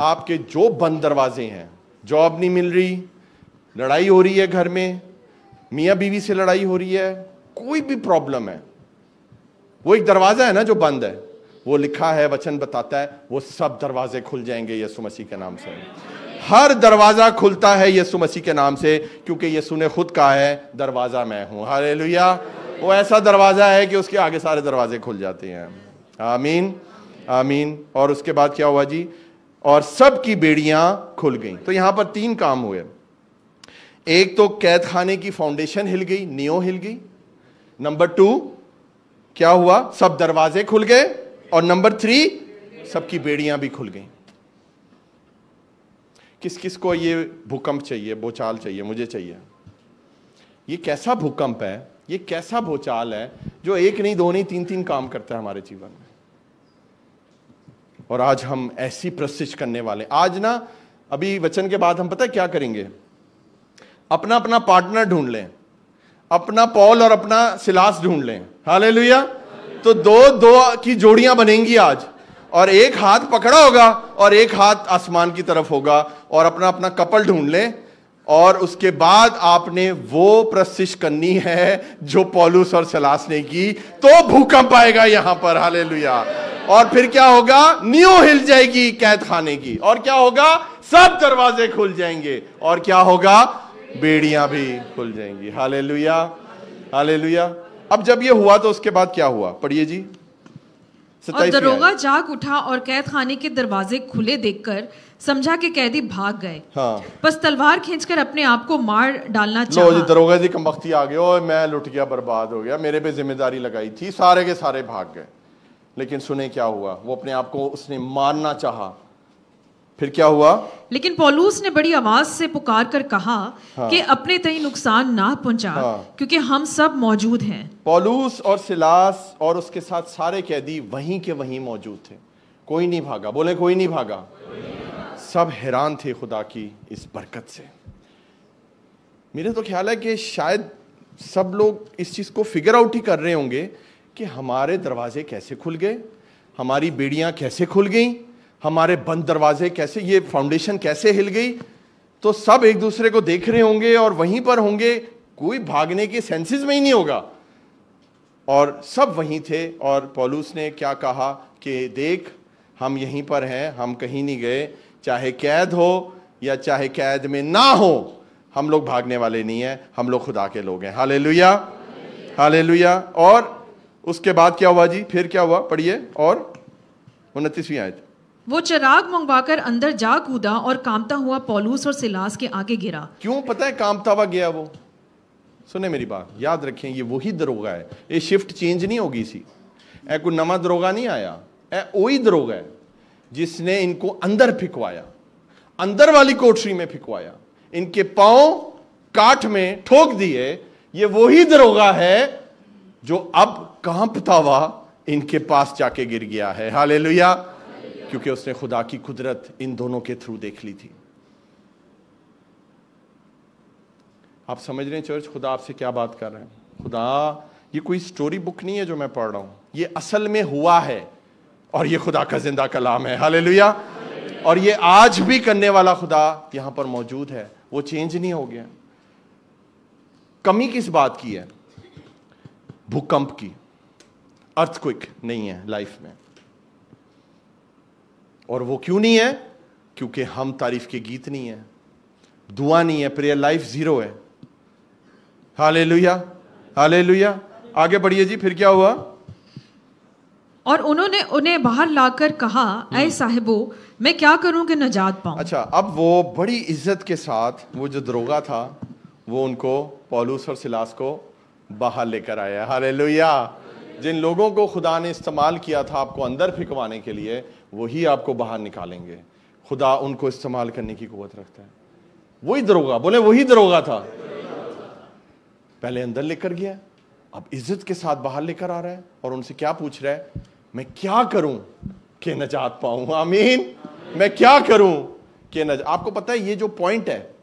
आपके जो बंद दरवाजे हैं, जॉब नहीं मिल रही, लड़ाई हो रही है घर में, मियां बीवी से लड़ाई हो रही है, कोई भी प्रॉब्लम है, वो एक दरवाजा है ना जो बंद है, वो लिखा है, वचन बताता है, वो सब दरवाजे खुल जाएंगे यीशु मसीह के नाम से। हर दरवाजा खुलता है यीशु मसीह के नाम से, क्योंकि यीशु ने खुद कहा है दरवाजा मैं हूं हालेलुया। वो ऐसा दरवाजा है कि उसके आगे सारे दरवाजे खुल जाते हैं। आमीन आमीन। और उसके बाद क्या हुआ जी? और सब की बेड़ियां खुल गई। तो यहां पर 3 काम हुए। एक तो कैद खाने की फाउंडेशन हिल गई, नींव हिल गई। नंबर 2 क्या हुआ? सब दरवाजे खुल गए। और नंबर 3 सबकी बेड़ियां भी खुल गई। किस किस को ये भूकंप चाहिए, भूचाल चाहिए? मुझे चाहिए। ये कैसा भूकंप है, ये कैसा भूचाल है जो 1 नहीं 2 नहीं 3-3 काम करता है हमारे जीवन में। और आज हम ऐसी प्रशिश करने वाले। आज ना अभी वचन के बाद हम पता है क्या करेंगे? अपना अपना पार्टनर ढूंढ लें, अपना पौल और अपना सिलास ढूंढ लें हालेलुया। तो 2 की जोड़ियां बनेंगी आज, और एक हाथ पकड़ा होगा और एक हाथ आसमान की तरफ होगा, और अपना अपना कपल ढूंढ लें। और उसके बाद आपने वो प्रशिश करनी है जो पौलुस और सिलास ने की, तो भूकंप आएगा यहां पर हालेलुया। और फिर क्या होगा? नींव हिल जाएगी कैद खाने की। और क्या होगा? सब दरवाजे खुल जाएंगे। और क्या होगा? बेड़ियां भी खुल जाएंगी हालेलुया हालेलुया। अब जब ये हुआ तो उसके बाद क्या हुआ? पढ़िए जी। और दरोगा जाग उठा और कैद खाने के दरवाजे खुले देखकर समझा कि कैदी भाग गए। हाँ। बस तलवार खींचकर अपने आप को मार डालना चाहा। लो जी, दरोगा जी कमबख्ती आ गए, और मैं लुट गया, बर्बाद हो गया, मेरे पे जिम्मेदारी लगाई थी, सारे के सारे भाग गए। लेकिन सुने क्या हुआ, वो अपने आप को उसने मारना चाहा, फिर क्या हुआ? लेकिन पौलुस ने बड़ी आवाज से पुकार कर कहा कि अपने तई नुकसान ना पहुंचा, क्योंकि हम सब मौजूद हैं। पौलुस और सिलास और उसके साथ सारे कैदी वहीं के वहीं मौजूद थे, कोई नहीं भागा। बोले कोई नहीं भागा। सब हैरान थे खुदा की इस बरकत से। मेरे तो ख्याल है कि शायद सब लोग इस चीज को फिगर आउट ही कर रहे होंगे कि हमारे दरवाजे कैसे खुल गए, हमारी बेड़ियां कैसे खुल गई, हमारे बंद दरवाजे कैसे, ये फाउंडेशन कैसे हिल गई। तो सब एक दूसरे को देख रहे होंगे और वहीं पर होंगे, कोई भागने के सेंसेस में ही नहीं होगा, और सब वहीं थे। और पौलुस ने क्या कहा कि देख, हम यहीं पर हैं, हम कहीं नहीं गए, चाहे कैद हो या चाहे कैद में ना हो, हम लोग भागने वाले नहीं हैं, हम लोग खुदा के लोग हैं। Hallelujah, hallelujah. और उसके बाद क्या हुआ जी? फिर क्या हुआ? पढ़िए। और 29वीं आयत। वो चिराग मंगवाकर अंदर जा कूदा और कांपता हुआ पौलुस और सिलास के आगे गिरा। क्यों पता है कांपता हुआ गया वो? सुने मेरी बात, याद रखें, ये वही दरोगा है, ये शिफ्ट चेंज नहीं होगी सी, ऐ कोई नवा दरोगा नहीं आया, ऐ वही दरोगा है जिसने इनको अंदर फिकवाया, अंदर वाली कोठरी में फिकवाया, इनके पांव काठ में ठोक दिए। ये वही दरोगा है जो अब कांपता हुआ इनके पास जाके गिर गया है। हालेलुया, क्योंकि उसने खुदा की कुदरत इन दोनों के थ्रू देख ली थी। आप समझ रहे हैं चर्च, खुदा आपसे क्या बात कर रहे हैं? खुदा, ये कोई स्टोरी बुक नहीं है जो मैं पढ़ रहा हूं, ये असल में हुआ है और ये खुदा का जिंदा कलाम है। हालेलुया। और ये आज भी करने वाला खुदा यहां पर मौजूद है, वो चेंज नहीं हो गया। कमी किस बात की है? भूकंप की, अर्थक्वेक नहीं है लाइफ में। और वो क्यों नहीं है? क्योंकि हम तारीफ के गीत नहीं है, दुआ नहीं है, प्रेयर लाइफ जीरो है। Hallelujah, hallelujah. आगे बढ़िए जी, फिर क्या हुआ? और उन्होंने उन्हें बाहर लाकर कहा, ऐ साहिबो, मैं क्या करूं कि नजात पाऊं। अच्छा, अब वो बड़ी इज्जत के साथ, वो जो दरोगा था, वो उनको, पौलुस और सिलास को बाहर लेकर आया। हालेलुया। जिन लोगों को खुदा ने इस्तेमाल किया था आपको अंदर फिकवाने के लिए, वही आपको बाहर निकालेंगे। खुदा उनको इस्तेमाल करने की कुव्वत रखता है। वही दरोगा, बोले वही दरोगा था, पहले अंदर लेकर गया, अब इज्जत के साथ बाहर लेकर आ रहा है और उनसे क्या पूछ रहा है? मैं क्या करूं कि नजात पाऊं? आमीन। मैं क्या करूं कि आपको पता है ये जो पॉइंट है,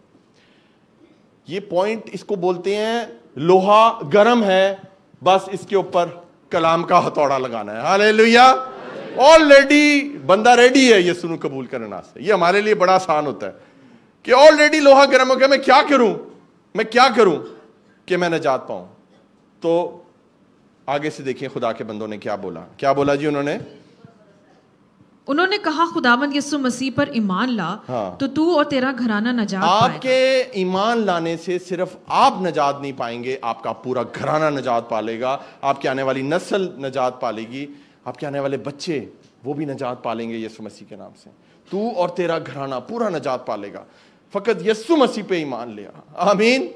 ये पॉइंट, इसको बोलते हैं लोहा गरम है, बस इसके ऊपर कलाम का हथौड़ा लगाना है। हालेलुया। ऑलरेडी बंदा रेडी है यीशु को कबूल करने से। ये हमारे लिए बड़ा आसान होता है कि ऑलरेडी लोहा गर्म हो गया, मैं क्या करूं, मैं क्या करूं कि मैं नजात पाऊं। तो आगे से देखिए खुदा के बंदों ने क्या बोला। क्या बोला जी? उन्होंने कहा, खुदावंद यीशु मसीह पर ईमान ला, तो तू और तेरा घराना नजात पाएगा। आपके ईमान लाने से सिर्फ आप नजात नहीं पाएंगे, आपका पूरा घराना नजात पालेगा, आपकी आने वाली नस्ल नजात पालेगी, आपके आने वाले बच्चे वो भी नजात पालेंगे यीशु मसीह के नाम से। तू और तेरा घराना पूरा नजात पालेगा, फकत यीशु मसीह पे ईमान ले। आमीन।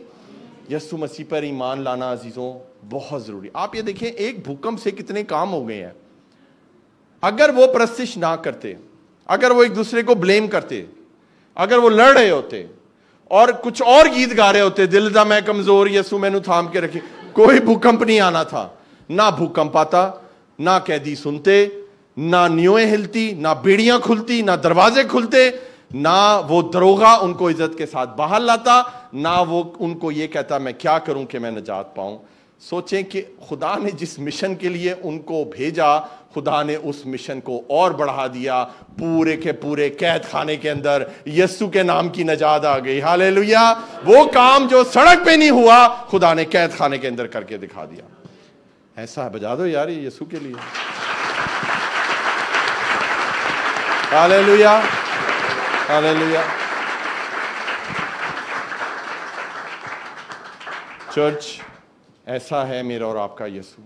यीशु मसीह पर ईमान लाना अजीजों बहुत जरूरी। आप ये देखें, एक भूकंप से कितने काम हो गए हैं। अगर वो परस्तिश ना करते, अगर वो एक दूसरे को ब्लेम करते, अगर वो लड़ रहे होते और कुछ और गीत गा रहे होते, दिल दा मैं कमजोर यीशु मैनू थाम के रखी, कोई भूकंप नहीं आना था। ना भूकंप आता, ना कैदी सुनते, ना न्योएं हिलती, ना बेड़ियां खुलती, ना दरवाजे खुलते, ना वो दरोगा उनको इज्जत के साथ बाहर लाता, ना वो उनको ये कहता मैं क्या करूं कि मैं नजात पाऊं। सोचें कि खुदा ने जिस मिशन के लिए उनको भेजा, खुदा ने उस मिशन को और बढ़ा दिया। पूरे के पूरे कैद खाने के अंदर यीशु के नाम की नजात आ गई। हालेलुया। वो काम जो सड़क पे नहीं हुआ, खुदा ने कैद खाने के अंदर करके दिखा दिया। ऐसा है, बजा दो यार ये यीशु के लिए। Hallelujah, hallelujah. चर्च, ऐसा है मेरा और आपका यीशु,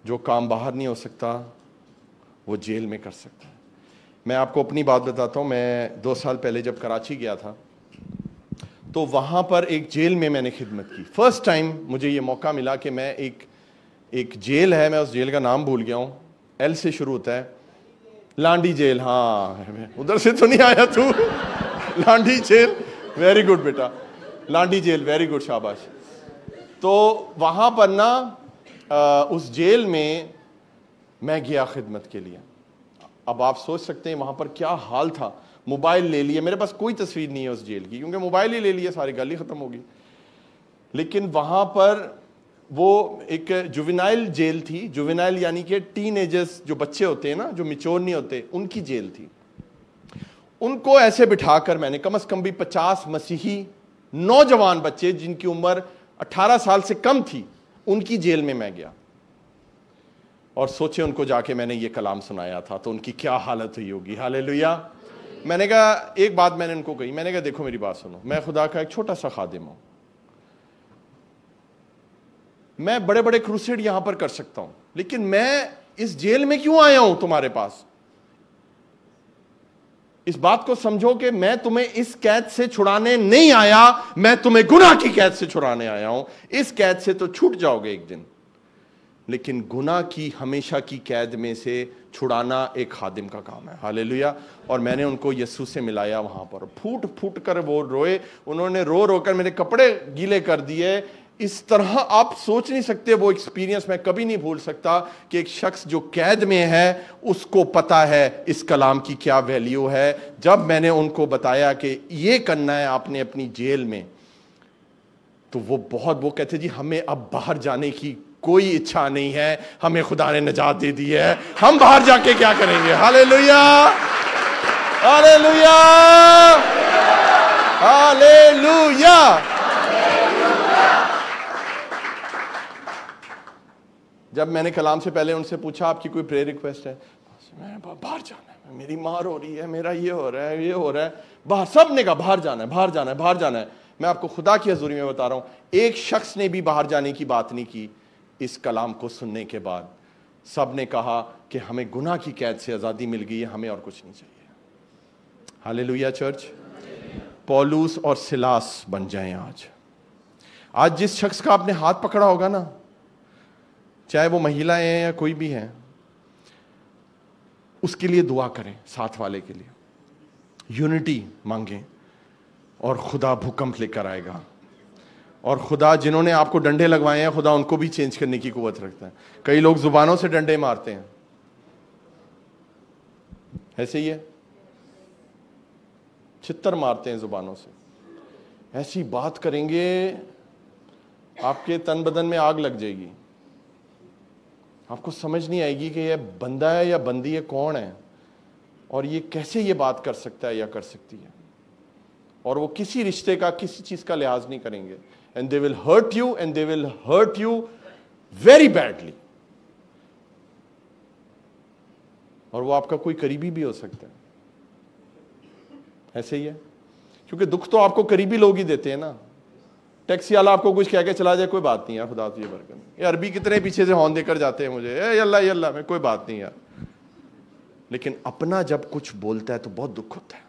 जो काम बाहर नहीं हो सकता वो जेल में कर सकता है। मैं आपको अपनी बात बताता हूँ। मैं 2 साल पहले जब कराची गया था, तो वहाँ पर एक जेल में मैंने खिदमत की। फर्स्ट टाइम मुझे ये मौका मिला कि मैं एक जेल है, मैं उस जेल का नाम भूल गया हूँ, एल से शुरू होता है, लांडी जेल, हाँ उधर से तो नहीं आया तू। लांडी जेल, वेरी गुड बेटा, लांडी जेल, वेरी गुड, शाबाश। तो वहां पर ना उस जेल में मैं गया खिदमत के लिए। अब आप सोच सकते हैं वहां पर क्या हाल था। मोबाइल ले लिए, मेरे पास कोई तस्वीर नहीं है उस जेल की, क्योंकि मोबाइल ही ले लिए, सारी गाली खत्म होगी। लेकिन वहां पर वो एक जुवेनाइल जेल थी। जुवेनाइल यानी कि टीनेजर्स, जो बच्चे होते हैं ना, जो मैच्योर नहीं होते, उनकी जेल थी। उनको ऐसे बिठाकर मैंने कम से कम भी 50 मसीही नौजवान बच्चे जिनकी उम्र 18 साल से कम थी, उनकी जेल में मैं गया और सोचे उनको जाके मैंने ये कलाम सुनाया था तो उनकी क्या हालत हुई होगी। हालेलुया। मैंने कहा, एक बात मैंने उनको कही, मैंने कहा देखो मेरी बात सुनो, मैं खुदा का एक छोटा सा खादिम हूं, मैं बड़े बड़े क्रूसेड यहां पर कर सकता हूं, लेकिन मैं इस जेल में क्यों आया हूं तुम्हारे पास? इस बात को समझो कि मैं तुम्हें इस कैद से छुड़ाने नहीं आया, मैं तुम्हें गुनाह की कैद से छुड़ाने आया हूं। इस कैद से तो छूट जाओगे एक दिन, लेकिन गुनाह की हमेशा की कैद में से छुड़ाना एक खादिम का काम है। हालेलुया। और मैंने उनको यीशु से मिलाया वहां पर, फूट फूट कर वो रोए, उन्होंने रो रो कर मेरे कपड़े गीले कर दिए। इस तरह आप सोच नहीं सकते, वो एक्सपीरियंस मैं कभी नहीं भूल सकता कि एक शख्स जो कैद में है उसको पता है इस कलाम की क्या वैल्यू है। जब मैंने उनको बताया कि ये करना है आपने अपनी जेल में, तो वो कहते जी हमें अब बाहर जाने की कोई इच्छा नहीं है, हमें खुदा ने निजात दे दी है, हम बाहर जाके क्या करेंगे। Hallelujah, hallelujah, hallelujah. जब मैंने कलाम से पहले उनसे पूछा आपकी कोई प्रेयर रिक्वेस्ट है, मैं बाहर जाना है, मेरी मार हो रही है, मेरा ये हो रहा है, ये हो रहा है, बाहर, सब ने कहा बाहर जाना है, बाहर जाना है, बाहर जाना है। मैं आपको खुदा की हजूरी में बता रहा हूं, एक शख्स ने भी बाहर जाने की बात नहीं की। इस कलाम को सुनने के बाद सब ने कहा कि हमें गुनाह की कैद से आजादी मिल गई है, हमें और कुछ नहीं चाहिए। Hallelujah church. पौलुस और सिलास बन जाएं आज जिस शख्स का आपने हाथ पकड़ा होगा ना, चाहे वो महिलाएं हैं या कोई भी है, उसके लिए दुआ करें, साथ वाले के लिए यूनिटी मांगें और खुदा भूकंप लेकर आएगा। और खुदा जिन्होंने आपको डंडे लगवाए हैं, खुदा उनको भी चेंज करने की कुव्वत रखता है। कई लोग जुबानों से डंडे मारते हैं, ऐसे ही है, छित्तर मारते हैं जुबानों से। ऐसी बात करेंगे आपके तन बदन में आग लग जाएगी, आपको समझ नहीं आएगी कि यह बंदा है या बंदी है, कौन है, और ये कैसे ये बात कर सकता है या कर सकती है। और वो किसी रिश्ते का, किसी चीज का लिहाज नहीं करेंगे। And they will hurt you, and they will hurt you very badly. और वो आपका कोई करीबी भी हो सकता है, ऐसे ही है, क्योंकि दुख तो आपको करीबी लोग ही देते हैं ना। टैक्सी वाला आपको कुछ कह के चला जाए, कोई बात नहीं यार, खुदा तुझे बरकत नहीं। ये अरबी कितने पीछे से हॉर्न देकर जाते हैं मुझे, ए अल्लाह में, कोई बात नहीं यार। लेकिन अपना जब कुछ बोलता है तो बहुत दुख होता है।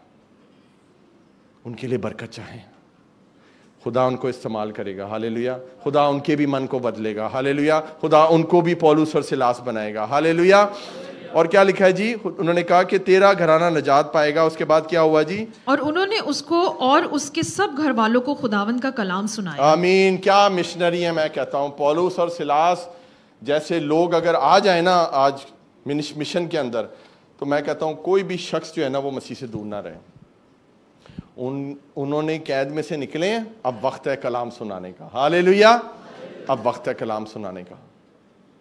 उनके लिए बरकत चाहे, खुदा उनको इस्तेमाल करेगा। हालेलुया। खुदा उनके भी मन को बदलेगा। हालेलुया। खुदा उनको भी पौलुस और सिलास बनाएगा। हालेलुया। और क्या लिखा है जी, उन्होंने कहा कि तेरा घराना निजात पाएगा। उसके बाद क्या हुआ जी, और उन्होंने उसको और उसके सब घर वालों को खुदावंद का कलाम सुनाया। आमीन। क्या मिशनरी है। मैं कहता हूं पौलुस और सिलास जैसे लोग अगर आ जाए ना आज मिशन के अंदर, तो मैं कहता हूं कोई भी शख्स जो है ना वो मसीह से दूर ना रहे। उन्होंने कैद में से निकले हैं, अब वक्त है कलाम सुनाने का। हालेलुया। अब वक्त है कलाम सुनाने का।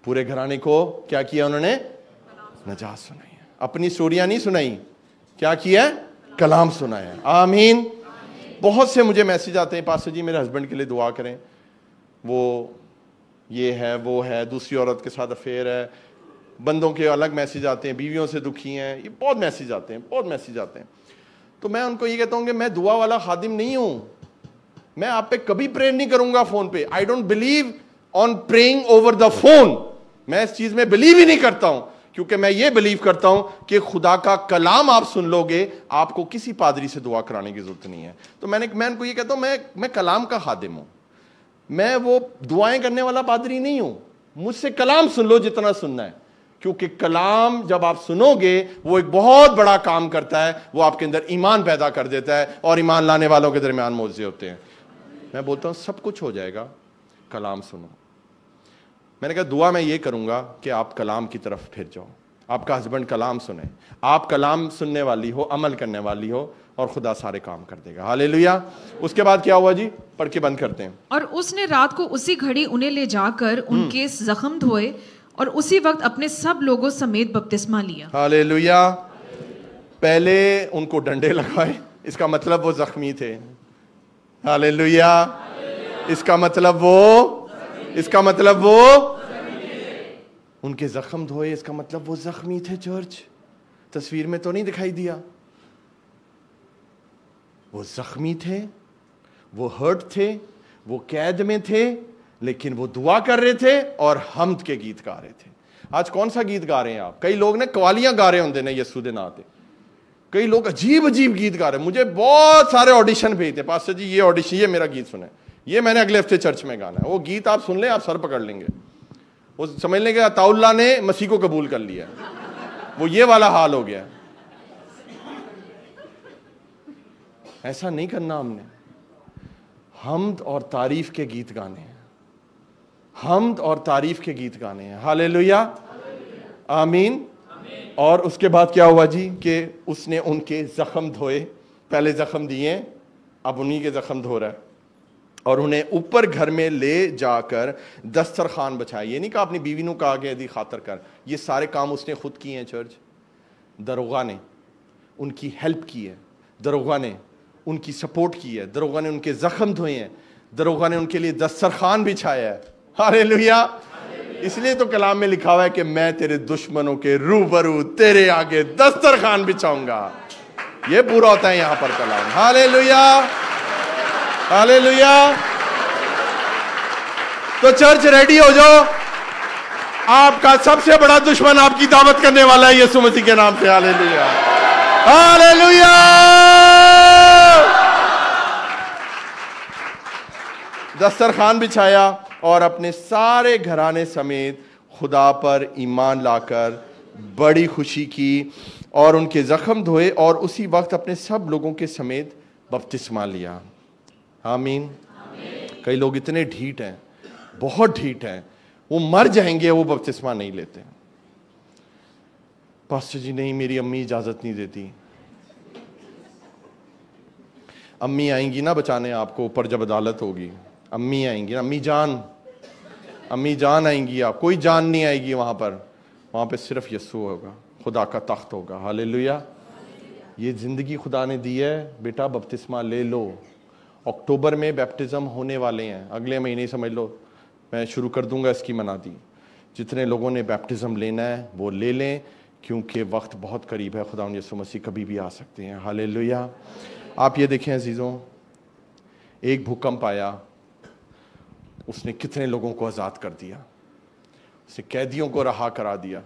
पूरे घराने को क्या किया उन्होंने, नजात सुनाई है। अपनी स्टोरियां नहीं सुनाई, क्या किया, कलाम सुनाया। आमीन। बहुत से मुझे मैसेज आते हैं, पास्टर जी मेरे हस्बैंड के लिए दुआ करें, वो ये है, वो है, दूसरी औरत के साथ अफेयर है। बंदों के अलग मैसेज आते हैं, बीवियों से दुखी हैं, ये बहुत मैसेज आते हैं, बहुत मैसेज आते हैं। तो मैं उनको ये कहता हूं कि मैं दुआ वाला खादिम नहीं हूं, मैं आप पे कभी प्रेयर नहीं करूंगा फोन पे। I don't believe on praying over the phone. मैं इस चीज में बिलीव ही नहीं करता हूं, क्योंकि मैं ये बिलीव करता हूं कि खुदा का कलाम आप सुन लोगे, आपको किसी पादरी से दुआ कराने की जरूरत नहीं है। तो मैं उनको ये कहता हूं मैं कलाम का खादिम हूं, मैं वो दुआएं करने वाला पादरी नहीं हूं। मुझसे कलाम सुन लो जितना सुनना है, क्योंकि कलाम जब आप सुनोगे वो एक बहुत बड़ा काम करता है, वो आपके अंदर ईमान पैदा कर देता है और ईमान लाने वालों के दरमियान मोर्चे होते हैं। मैं बोलता हूं सब कुछ हो जाएगा, कलाम सुनो। मैंने कहा दुआ मैं ये करूंगा कि आप कलाम की तरफ फिर जाओ, आपका हस्बैंड कलाम सुने, आप कलाम सुनने वाली हो, अमल करने वाली हो, और खुदा सारे काम कर देगा। हालेलुया। उसके बाद क्या हुआ जी, पढ़ के बंद करते हैं। और उसने रात को उसी घड़ी उन्हें ले जाकर उनके जख्म धोए और उसी वक्त अपने सब लोगों समेत बपतिस्मा लिया। हालेलुया। पहले उनको डंडे लगाए, इसका मतलब वो जख्मी थे। हालेलुया। इसका मतलब वो उनके जख्म धोए, इसका मतलब वो जख्मी थे। चर्च तस्वीर में तो नहीं दिखाई दिया, वो जख्मी थे, वो हर्ट थे, वो कैद में थे, लेकिन वो दुआ कर रहे थे और हम्द के गीत गा रहे थे। आज कौन सा गीत गा रहे हैं आप? कई लोग ने कवालियां गा रहे होंगे ने यीशु दे नाते, कई लोग अजीब अजीब गीत गा रहे हैं। मुझे बहुत सारे ऑडिशन भेजते, पास्टर जी ये ऑडिशन, ये मेरा गीत सुने, ये मैंने अगले हफ्ते चर्च में गाना है। वो गीत आप सुन ले, आप सर पकड़ लेंगे, वो समझ लेंगे अताउल्लाह ने मसीह को कबूल कर लिया, वो ये वाला हाल हो गया। ऐसा नहीं करना हमने। हम्द और तारीफ के गीत गाने हैं, हम्द और तारीफ के गीत गाने हैं। हालेलुया, आमीन। और उसके बाद क्या हुआ जी कि उसने उनके जख्म धोए, पहले जख्म दिए, अब उन्हीं के जख्म धो रहा है, और उन्हें ऊपर घर में ले जाकर दस्तरखान बछाया। ये नहीं कहा अपनी बीवी ने कहा कि यदि खातर कर, ये सारे काम उसने खुद किए हैं। चर्च दरोगा ने उनकी हेल्प की है, दरोगा ने उनकी सपोर्ट की है, दरोगा ने उनके जख्म धोए हैं, दरोगा ने उनके लिए दस्तरखान बिछाया है। हालेलुया। इसलिए तो कलाम में लिखा हुआ है कि मैं तेरे दुश्मनों के रूबरू तेरे आगे दस्तरखान बिछाऊंगा। ये पूरा होता है यहां पर कलाम। Hallelujah, hallelujah. तो चर्च रेडी हो जाओ, आपका सबसे बड़ा दुश्मन आपकी दावत करने वाला है यीशु मसीह के नाम से। Hallelujah, hallelujah. दस्तरखान बिछाया और अपने सारे घराने समेत खुदा पर ईमान लाकर बड़ी खुशी की और उनके जख्म धोए और उसी वक्त अपने सब लोगों के समेत बपतिस्मा लिया। आमीन। कई लोग इतने ढीठ हैं, बहुत ढीठ हैं, वो मर जाएंगे, वो बपतिस्मा नहीं लेते। पास्टर जी नहीं, मेरी अम्मी इजाजत नहीं देती। अम्मी आएंगी ना बचाने आपको, ऊपर जब अदालत होगी अम्मी आएंगी ना, अम्मी जान आएंगी, आप कोई जान नहीं आएगी वहां पर सिर्फ यीशु होगा, खुदा का तख्त होगा। हालेलुया। ये जिंदगी खुदा ने दी है, बेटा बपतिस्मा ले लो। अक्टूबर में बैप्टिज्म होने वाले हैं, अगले महीने समझ लो मैं शुरू कर दूंगा इसकी मनादी। जितने लोगों ने बैप्टिज्म लेना है वो ले लें, क्योंकि वक्त बहुत करीब है। खुदा यीशु मसीह कभी भी आ सकते हैं। हालेलुया। आप ये देखें अजीजों, एक भूकंप आया, उसने कितने लोगों को आज़ाद कर दिया, उसने कैदियों को रहा करा दिया,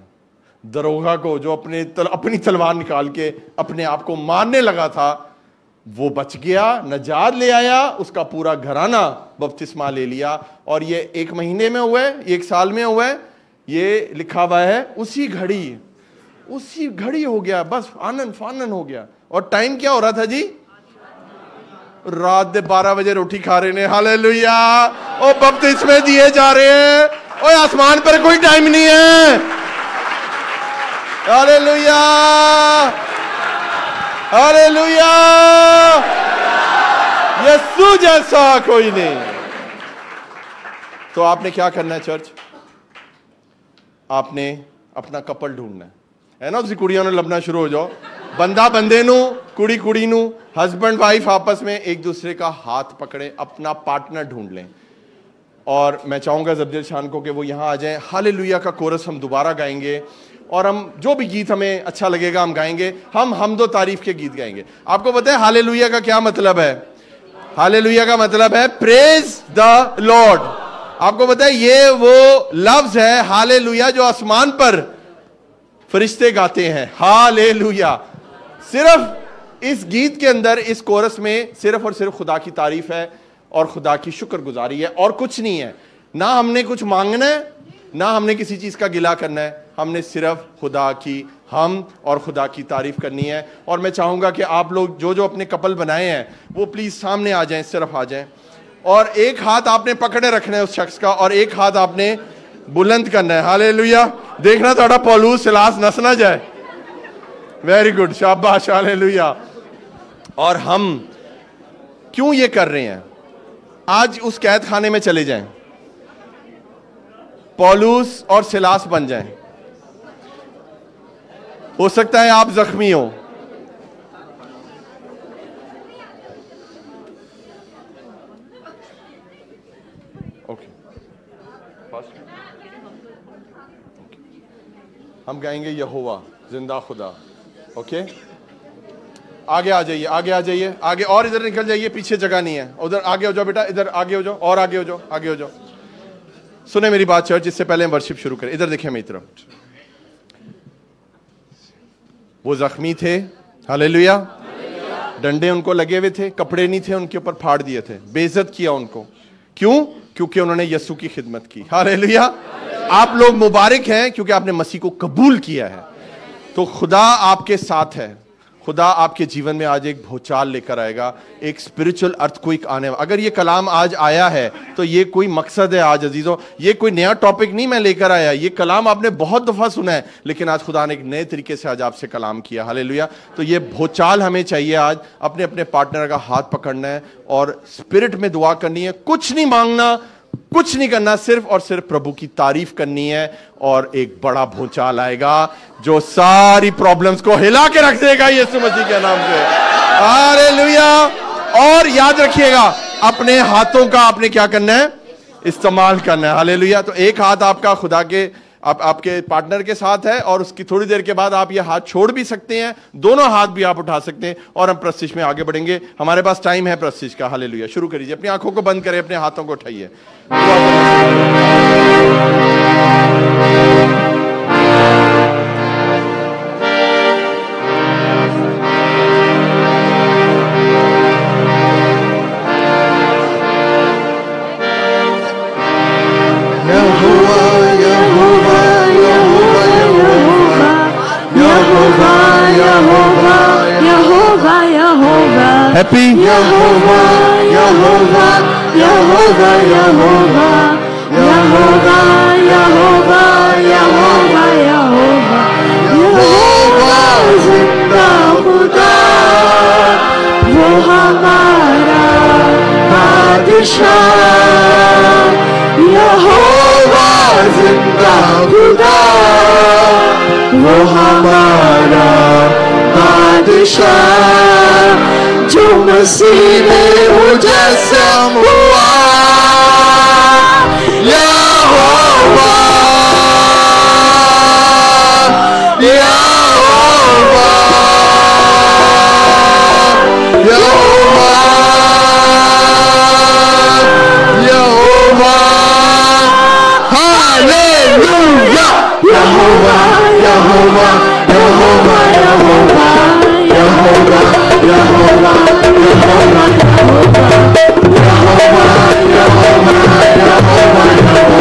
दरोगा को जो अपनी तलवार निकाल के अपने आप को मारने लगा था वो बच गया, नजात ले आया, उसका पूरा घराना बपतिस्मा ले लिया। और ये 1 महीने में हुआ है, 1 साल में हुआ है, ये लिखा हुआ है। उसी घड़ी हो गया, बस आनंद फानन हो गया। और टाइम क्या हो रहा था जी? रात दे 12 बजे रोटी खा रहे ने। हालेलुया। ओ बपतिस्मे दिए जा रहे हैं। ओ आसमान पर कोई टाइम नहीं है। Hallelujah, hallelujah. यीशु जैसा कोई नहीं। तो आपने क्या करना है चर्च? आपने अपना कपल ढूंढना है ना। तुम कुड़ियों ने लबना शुरू हो जाओ, बंदा बंदे नू, कुड़ी कुड़ी नू, हस्बैंड वाइफ आपस में एक दूसरे का हाथ पकड़े, अपना पार्टनर ढूंढ लें। और मैं चाहूंगा जब्दिल शान को कि वो यहां आ जाएं। हालेलुया का कोरस हम दोबारा गाएंगे और हम जो भी गीत हमें अच्छा लगेगा हम गाएंगे। हम हमदो तारीफ के गीत गाएंगे। आपको पता है हालेलुया का क्या मतलब है? हालेलुया का मतलब है प्रेज द लॉर्ड। आपको पता है ये वो लफ्ज है हालेलुया जो आसमान पर फरिश्ते गाते हैं। हालेलुया। सिर्फ इस गीत के अंदर, इस कोरस में सिर्फ और सिर्फ खुदा की तारीफ है और खुदा की शुक्रगुजारी है और कुछ नहीं है। ना हमने कुछ मांगना है ना हमने किसी चीज का गिला करना है, हमने सिर्फ खुदा की हम और खुदा की तारीफ करनी है। और मैं चाहूंगा कि आप लोग जो जो अपने कपल बनाए हैं वो प्लीज सामने आ जाएं, इस तरफ आ जाएं, और एक हाथ आपने पकड़े रखना है उस शख्स का और एक हाथ आपने बुलंद करना है। हालेलुया। देखना थोड़ा पौलुस सिलास नस ना जाए। वेरी गुड, शाबाश, हालेलुया। और हम क्यों ये कर रहे हैं? आज उस कैद खाने में चले जाएं, पौलुस और सिलास बन जाएं। हो सकता है आप जख्मी हो, ओके। हम गाएंगे यहोवा जिंदा खुदा। ओके, आगे आ जाइए, आगे आ जाइए, आगे और इधर निकल जाइए, पीछे जगह नहीं है। उधर आगे हो जाओ बेटा, इधर आगे हो जाओ, और आगे हो जाओ, आगे हो जाओ। सुने मेरी बात चर्च, इससे पहले हम वर्शिप शुरू करें, इधर देखिए मेरी तरफ। वो जख्मी थे, हालेलुया, डंडे उनको लगे हुए थे, कपड़े नहीं थे उनके ऊपर, फाड़ दिए थे, बेइज्जत किया उनको। क्यों? क्योंकि उन्होंने यीशु की खिदमत की। हालेलुया। आप लोग मुबारक हैं क्योंकि आपने मसीह को कबूल किया है। तो खुदा आपके साथ है। खुदा आपके जीवन में आज एक भूचाल लेकर आएगा, एक स्पिरिचुअल अर्थक्वेक आने। अगर ये कलाम आज आया है तो ये कोई मकसद है आज अजीजों, ये कोई नया टॉपिक नहीं मैं लेकर आया। ये कलाम आपने बहुत दफा सुना है, लेकिन आज खुदा ने एक नए तरीके से आज आपसे कलाम किया। हालेलुया। तो ये भूचाल हमें चाहिए। आज अपने अपने पार्टनर का हाथ पकड़ना है और स्पिरिट में दुआ करनी है। कुछ नहीं मांगना, कुछ नहीं करना, सिर्फ और सिर्फ प्रभु की तारीफ करनी है। और एक बड़ा भूचाल आएगा जो सारी प्रॉब्लम्स को हिला के रख देगा यीशु मसीह के नाम से। हालेलुया। और याद रखिएगा, अपने हाथों का आपने क्या करना है? इस्तेमाल करना है। हालेलुया। तो एक हाथ आपका खुदा के आपके पार्टनर के साथ है और उसकी थोड़ी देर के बाद आप ये हाथ छोड़ भी सकते हैं, दोनों हाथ भी आप उठा सकते हैं और हम प्रस्तिश में आगे बढ़ेंगे। हमारे पास टाइम है प्रस्तिश का। हालेलुया। शुरू करिए, अपनी आंखों को बंद करें, अपने हाथों को उठाइए। Happy Yehovah, Yehovah, Yehovah, Yehovah, Yehovah, Yehovah, Yehovah, Yehovah, Yehovah जिंदा खुदा, वो हमारा बादशाह। यहोवा जिंदा खुदा, वो हमारा बादशाह, जो मसीह में मुजस्सम हुआ। यहोवा, यहोवा, यहोवा, यहोवा, हालेलुया। यहोवा, यहोवा, यहोवा, यहोवा, यहोवा, यहोवा, यहोवा, यहोवा, यहोवा, यहोवा, यहोवा,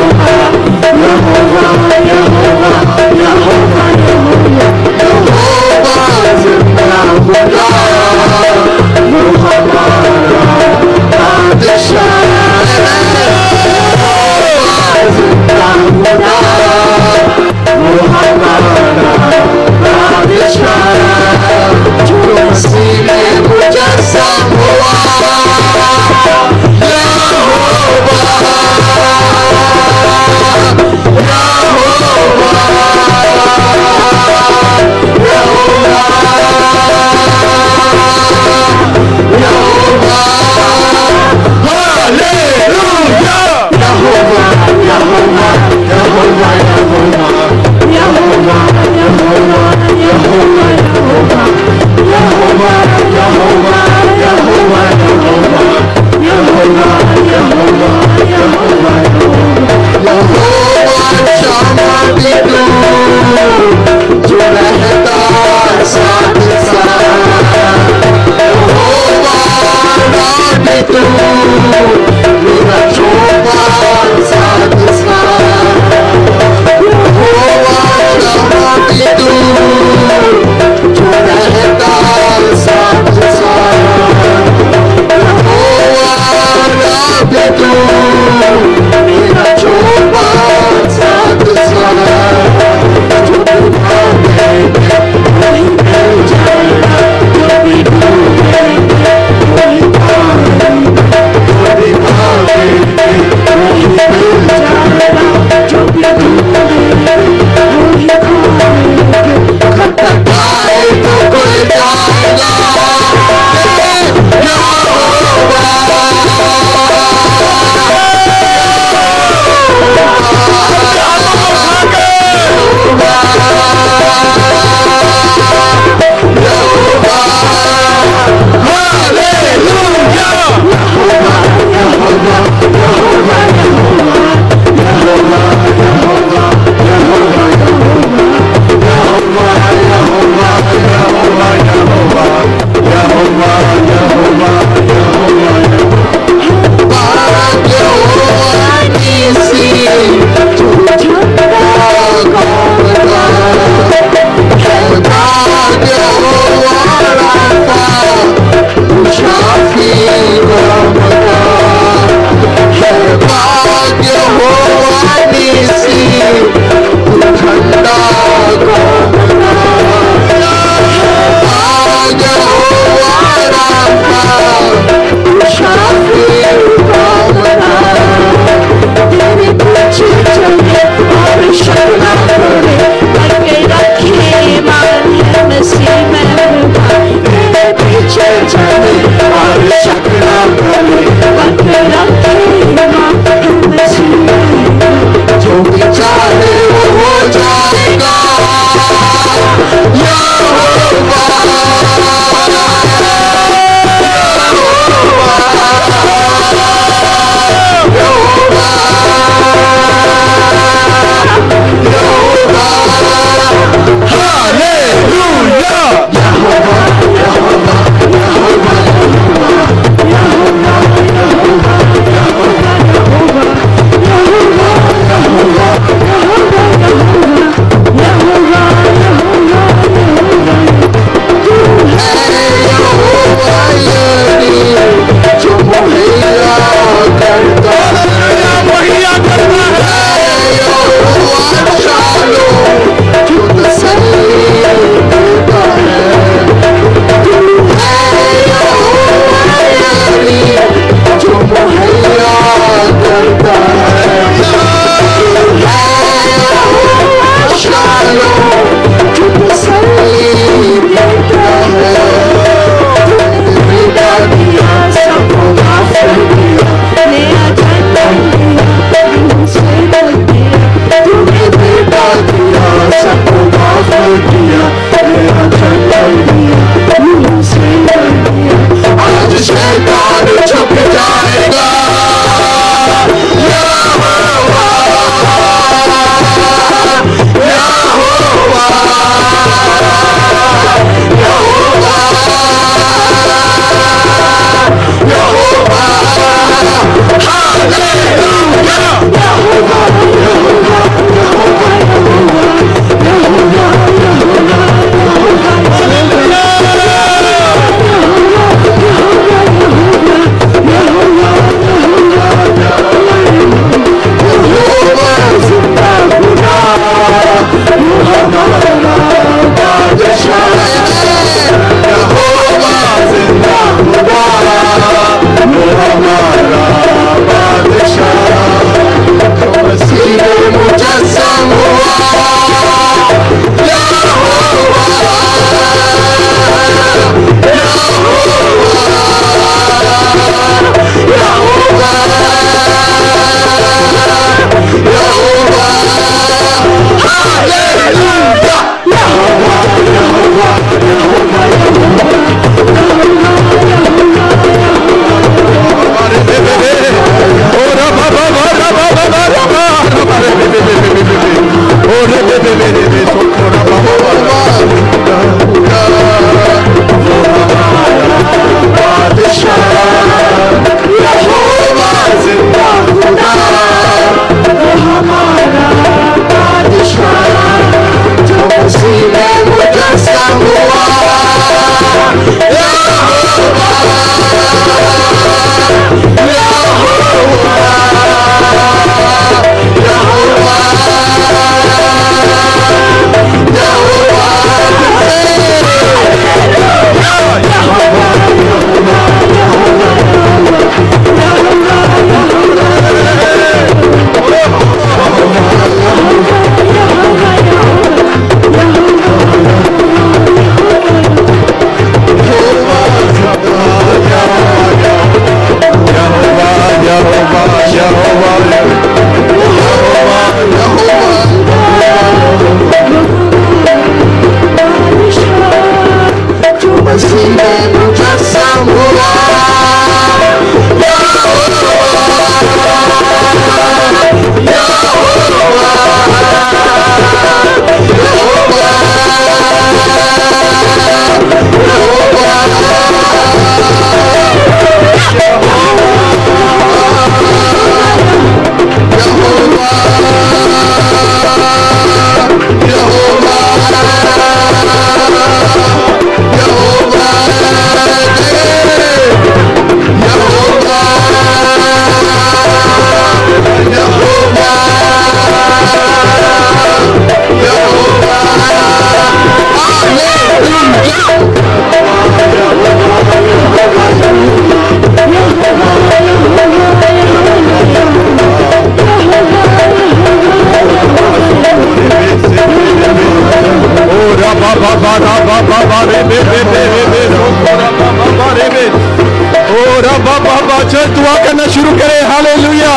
दुआ करना शुरू करें, हालेलुया,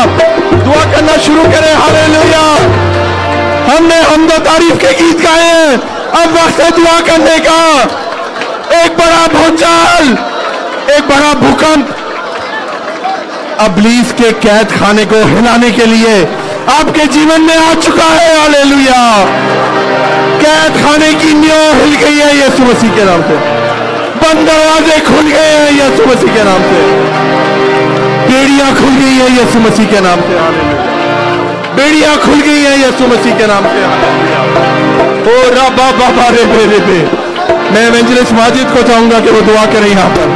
दुआ करना शुरू करें, हालेलुया। हमने हमदो तारीफ के गीत गाए हैं, अब वक्त है दुआ करने का। एक बड़ा भूचाल, एक बड़ा भूकंप इब्लीस के कैद खाने को हिलाने के लिए आपके जीवन में आ चुका है, हालेलुया। कैद खाने की नींव हिल गई है यीशु मसीह के नाम से। बंद दरवाजे खुल गए हैं यीशु मसीह के नाम से। बेड़ियां खुल गई है यीशु मसीह के नाम से, हालेलुया। बेड़ियां खुल गई है यीशु मसीह के नाम से, हालेलुया। ओ रब्बा बाबा रे बे। मैं एवेंजलिस्ट माजिद को चाहूंगा कि वो दुआ करें यहाँ पर।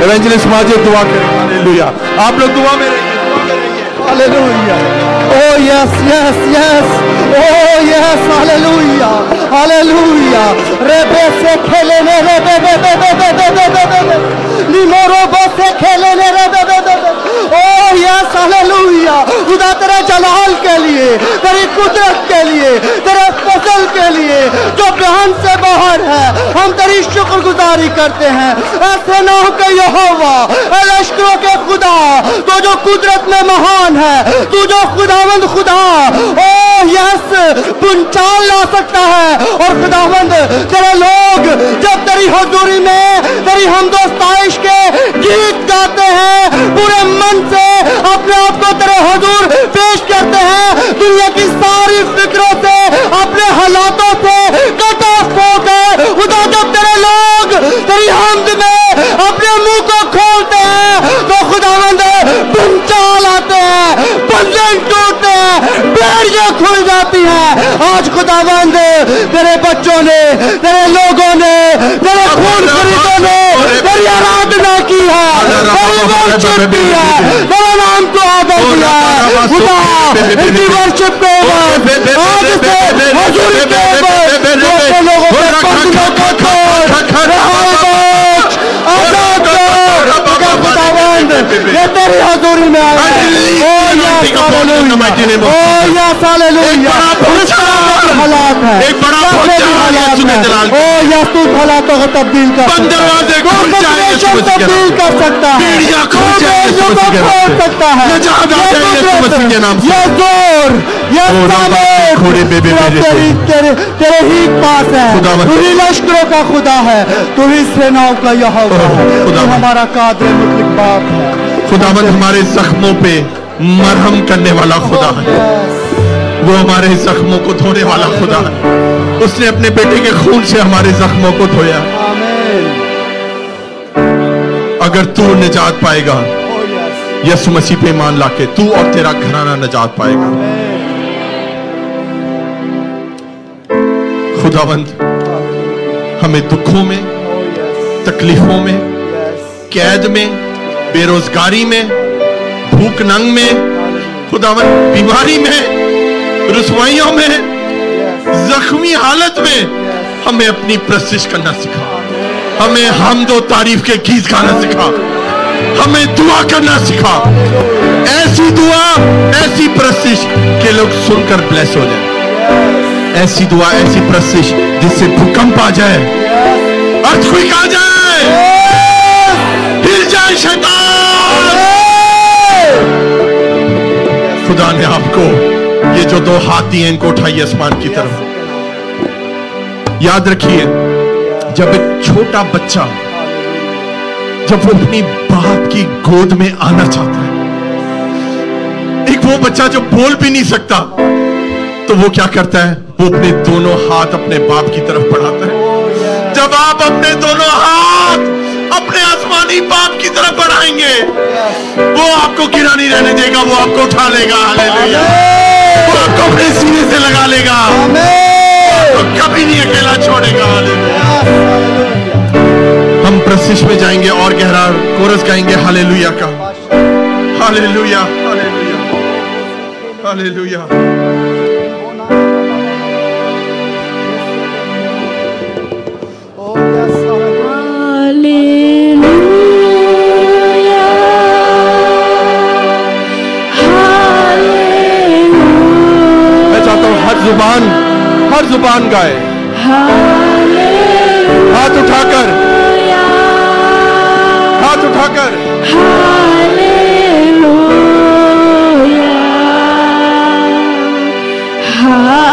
एवेंजलिस्ट माजिद दुआ करें, हालेलुया। आप लोग दुआ में रहिए, दुआ करेंगे, hallelujah. Oh yes, yes, yes. Oh yes, hallelujah, hallelujah. Rebe se khelene rebe limoro se khelene rebe. Oh yes, hallelujah. खुदा तेरे जलाल के लिए, तेरी कुदरत के लिए, तेरे फजल के लिए जो बयान से बाहर है, हम तेरी शुक्रगुजारी करते हैं। ऐसे ना हो कि यहोवा लश्करों के खुदा, तो जो कुदरत में महान है, तू जो खुदावंद खुदा, ओ यस, पुंचाल ला सकता है। और खुदावंद तेरे लोग जब तेरी हुजूरी में तेरी हमदोस्ताइश के गीत गाते हैं, पूरे मन से अपने आप को तेरे हुजूर पेश करते हैं, दुनिया की सारी फिक्रों से, अपने हालातों से कट ऑफ होकर, खुदा जब तेरे लोग तेरी हमद में अपने मुंह को खोलते हैं, तो खुदावंद पुंचाल आते हैं, बंधन टूटते हैं, बेड़ियां खुल जाती हैं। आज खुदावंद तेरे बच्चों ने, तेरे लोगों ने, तेरे खून खरीदों ने तेरी आराधना की है, तेरी वर्शिप की है, तेरे नाम को आदर दिया है। खुदा इसी वर्शिप के ऊपर आज से हुजूरी के ऊपर दूसरे लोगों के बंधनों को तोड़, रिहाई बख्श, आजाद कर। खुदावंद ये तेरी हुजूरी में आए हैं। ओ yes hallelujah, oh yes hallelujah. हालात है, एक बड़ा हालात है, ओ यस तू हालातों को तब्दील कर सकता है, तब्दील कर सकता है, खोल सकता है। ये जोर, ये तेरे ही पास है। तू ही लश्करों का खुदा है, तू ही सेनाओं का यहोवा है, तू हमारा कादिर मुतलक बाप है। खुदावंद हमारे जख्मों पे मरहम करने वाला खुदा है, वो हमारे जख्मों को धोने वाला खुदा है। उसने अपने बेटे के खून से हमारे जख्मों को धोया। अगर तू निजात पाएगा यीशु मसीह पे ईमान लाके, तू और तेरा घराना निजात पाएगा। खुदावंद हमें दुखों में, तकलीफों में, कैद में, बेरोजगारी में, भूख नंग में, खुदावंद बीमारी में, रुसवाइयों में, जख्मी हालत में हमें अपनी प्रशिश करना सिखा। हमें हमदो तारीफ के गीत गाना सिखा, हमें दुआ करना सिखा। ऐसी दुआ, ऐसी प्रशिश के लोग सुनकर ब्लेस हो जाए। ऐसी दुआ, ऐसी प्रशिश जिससे भूकंप आ जाए, अर्थक्वेक आ जाए, हिल जाए शैतान। खुदा ने आपको ये जो दो हाथ दिए, इनको उठाइए आसमान की तरफ। याद रखिए, जब एक छोटा बच्चा, जब वो अपनी बाप की गोद में आना चाहता है, एक वो बच्चा जो बोल भी नहीं सकता, तो वो क्या करता है? वो अपने दोनों हाथ अपने बाप की तरफ बढ़ाता है। जब आप अपने दोनों हाथ अपने आसमानी बाप की तरफ बढ़ाएंगे, वो आपको गिरा नहीं रहने देगा, वो आपको उठा लेगा। हालेलुया। वो आपको अपने सीने से लगा लेगा, वो कभी नहीं अकेला छोड़ेगा। हालेलुया। हम प्रशिश में जाएंगे और गहरा कोरस गाएंगे हालेलुया का। Hallelujah, hallelujah, hallelujah. हर जुबान गाए, हाथ उठाकर, हाथ उठाकर। Hallelujah.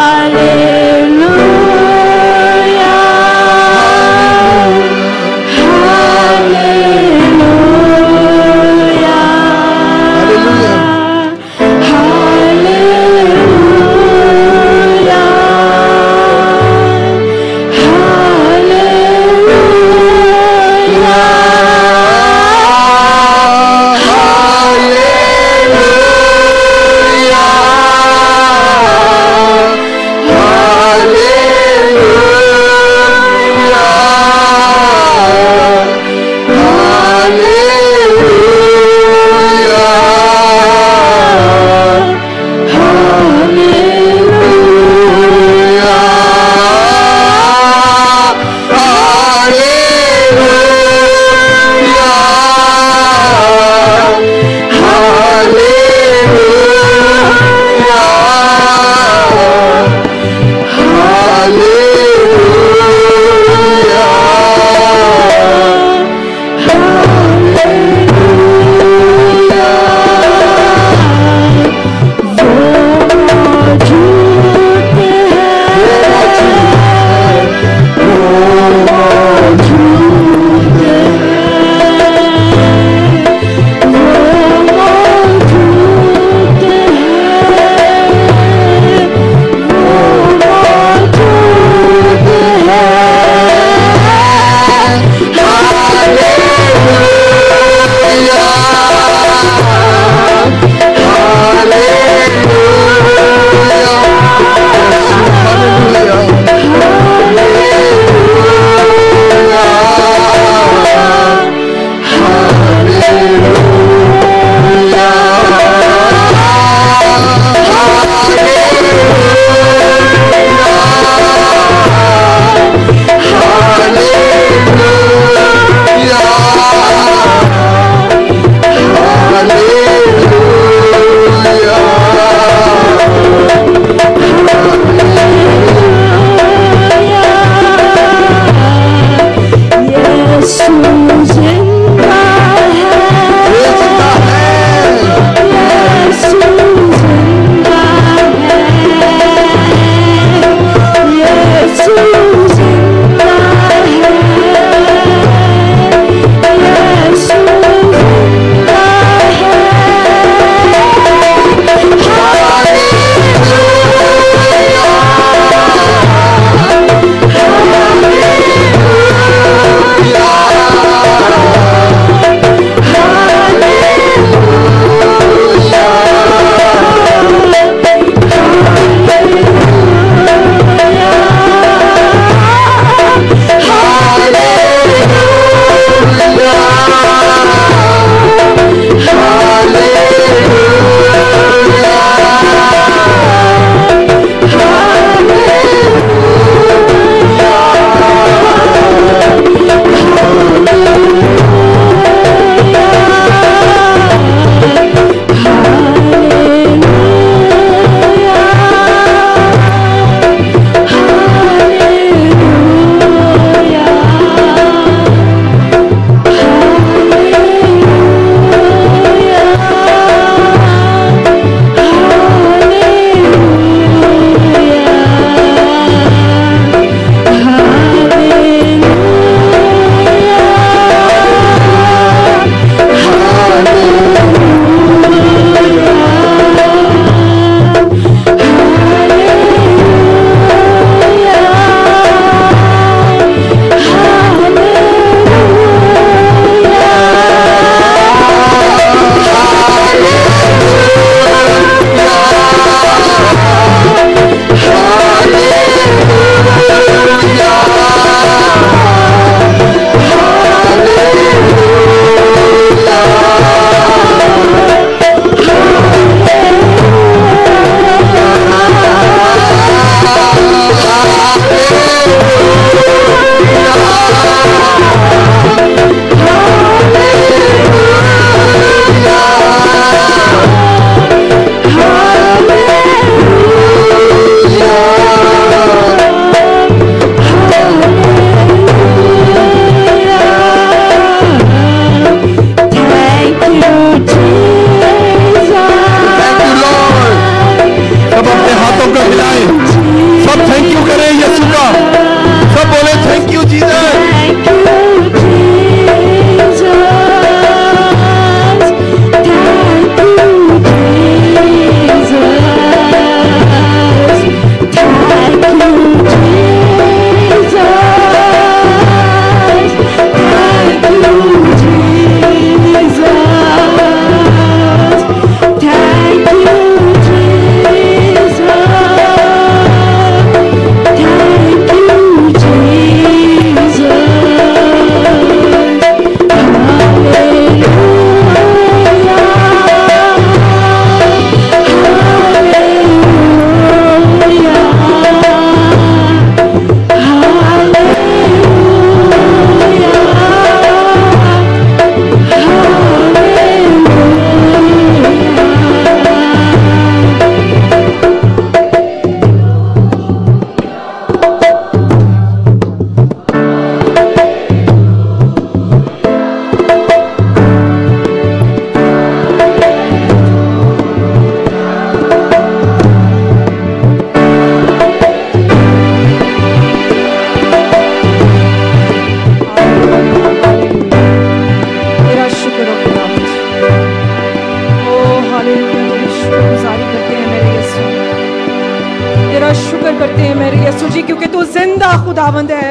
जी, क्योंकि तू जिंदा खुदावंद है।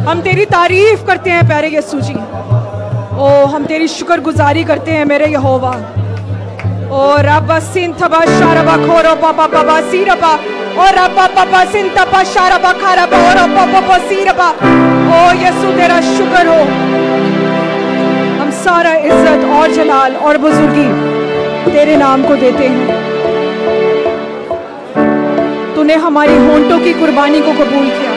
हम तेरी तारीफ करते हैं प्यारे यीशु जी। ओ हम तेरी शुक्रगुजारी करते हैं मेरे यहोवा। ओ रब्बा सिंथबा शारबा खोरो बाबा बाबा सीरबा और रब्बा बाबा सिंथबा शारबा खारबा और रब्बा बाबा सीरबा। ओ यीशु तेरा शुक्र हो। हम सारा इज्जत और जलाल और बुजुर्गी तेरे नाम को देते हैं। तूने हमारी होंठों की कुर्बानी को कबूल किया।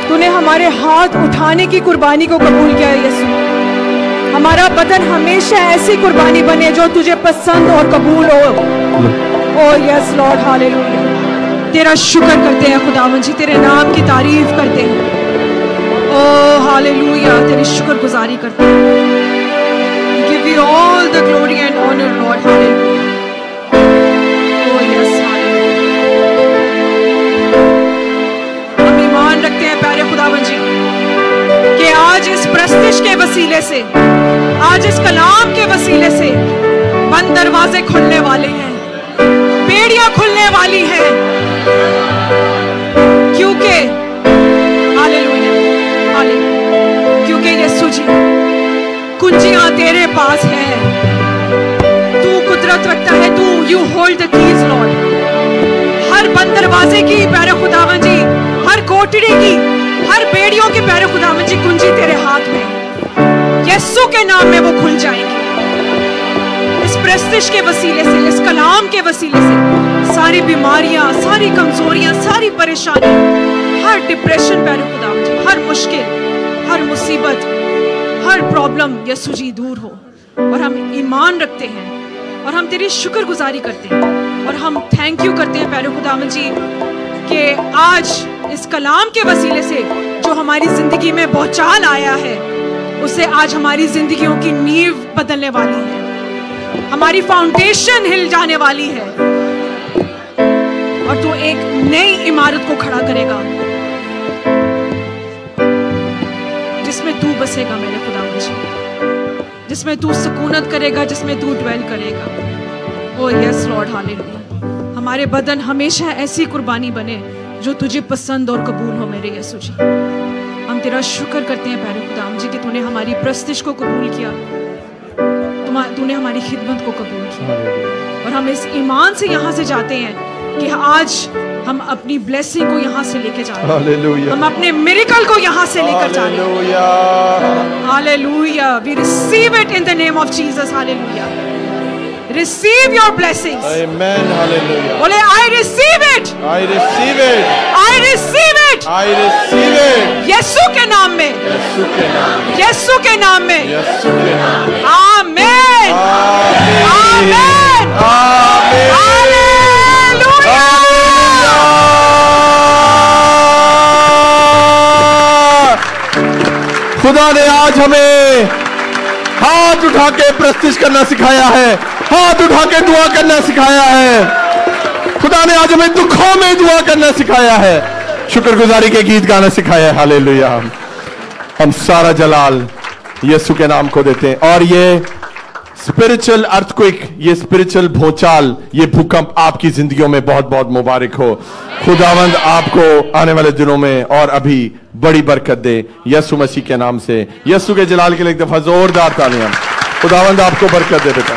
तूने हमारे हाथ उठाने की कुर्बानी को कबूल किया यीशु। हमारा बदन हमेशा ऐसी कुर्बानी बने जो तुझे पसंद और कबूल हो। ओ यस लॉर्ड, हालेलुया। तेरा शुक्र करते हैं खुदावंद जी, तेरे नाम की तारीफ करते हैं। ओ हालेलुया, तेरी शुक्रगुजारी करते हैं। Give you all the glory and honour lord, hallelujah. Oh yes, हम ईमान रखते हैं प्यारे खुदावंद जी कि आज इस प्रस्तिश के वसीले से, आज इस कलाम के वसीले से बंद दरवाजे खुलने वाले हैं, बेड़ियां खुलने वाली हैं, क्योंकि हालेलुया, हालेलुया, क्योंकि यीशु जी कुंजियां तेरे पास हैं। तू कुदरत रखता है, तू you hold the keys lord. हर बंद दरवाजे की प्यारे खुदावंद जी, हर कोठरी की, हर बेड़ियों की प्यारे खुदावंद जी कुंजी तेरे हाथ में। यीशु के नाम में वो खुल जाएगी। इस प्रस्तिश के वसीले से, इस कलाम के वसीले से सारी बीमारियां, सारी कमजोरियां, सारी परेशानी, हर डिप्रेशन प्यारे खुदावंद जी, हर मुश्किल, हर मुसीबत, हर प्रॉब्लम यीशु जी दूर हो। और हम ईमान रखते हैं और हम तेरी शुक्रगुजारी करते हैं और हम थैंक यू करते हैं प्यारे खुदावंद जी कि आज इस कलाम के वसीले से जो हमारी जिंदगी में भौचाल आया है, उससे आज हमारी जिंदगियों की नींव बदलने वाली है, हमारी फाउंडेशन हिल जाने वाली है और तू एक नई इमारत को खड़ा करेगा जिसमें तू बसेगा मेरे खुदावंद जी, जिसमें तू सुकूनत करेगा, जिसमें तू ड्वेल करेगा। ओ यस लॉर्ड, हालेलुया। हमारे बदन हमेशा ऐसी कुर्बानी बने जो तुझे पसंद और कबूल हो मेरे यीशु जी। हम तेरा शुक्र करते हैं प्यारे खुदावंद जी कि तूने हमारी प्रस्तिश को कबूल किया, तूने हमारी खिदमत को कबूल किया। और हम इस ईमान से यहाँ से जाते हैं कि आज हम अपनी ब्लेसिंग को यहाँ से लेके जा रहे हैं, हम अपने मिरेकल को यहाँ से लेकर जा रहे हैं। Hallelujah, we receive it in the name of Jesus. Hallelujah, receive your blessings. Amen. Hallelujah. बोले I receive it. I receive it. I receive it. I receive it. यीशु के नाम में, यीशु के नाम में, यीशु के नाम में, यीशु के नाम में। आमीन, आमीन, आमीन, हालेलुया। खुदा ने आज हमें हाथ उठा के प्रस्तिश करना सिखाया है, हाथ उठा के दुआ करना सिखाया है। खुदा ने आज हमें दुखों में दुआ करना सिखाया है, शुक्रगुजारी के गीत गाना सिखाया है। हालेलुया। हम सारा जलाल यीशु के नाम को देते हैं। और ये स्पिरिचुअल अर्थक्वेक, ये स्पिरिचुअल भूचाल, ये भूकंप आपकी जिंदगियों में बहुत बहुत मुबारक हो। खुदावंद आपको आने वाले दिनों में और अभी बड़ी बरकत दे यीशु मसीह के नाम से। यीशु के जलाल के लिए एक दफा जोरदार तालियां। खुदावंद आपको बरकत दे बेटा।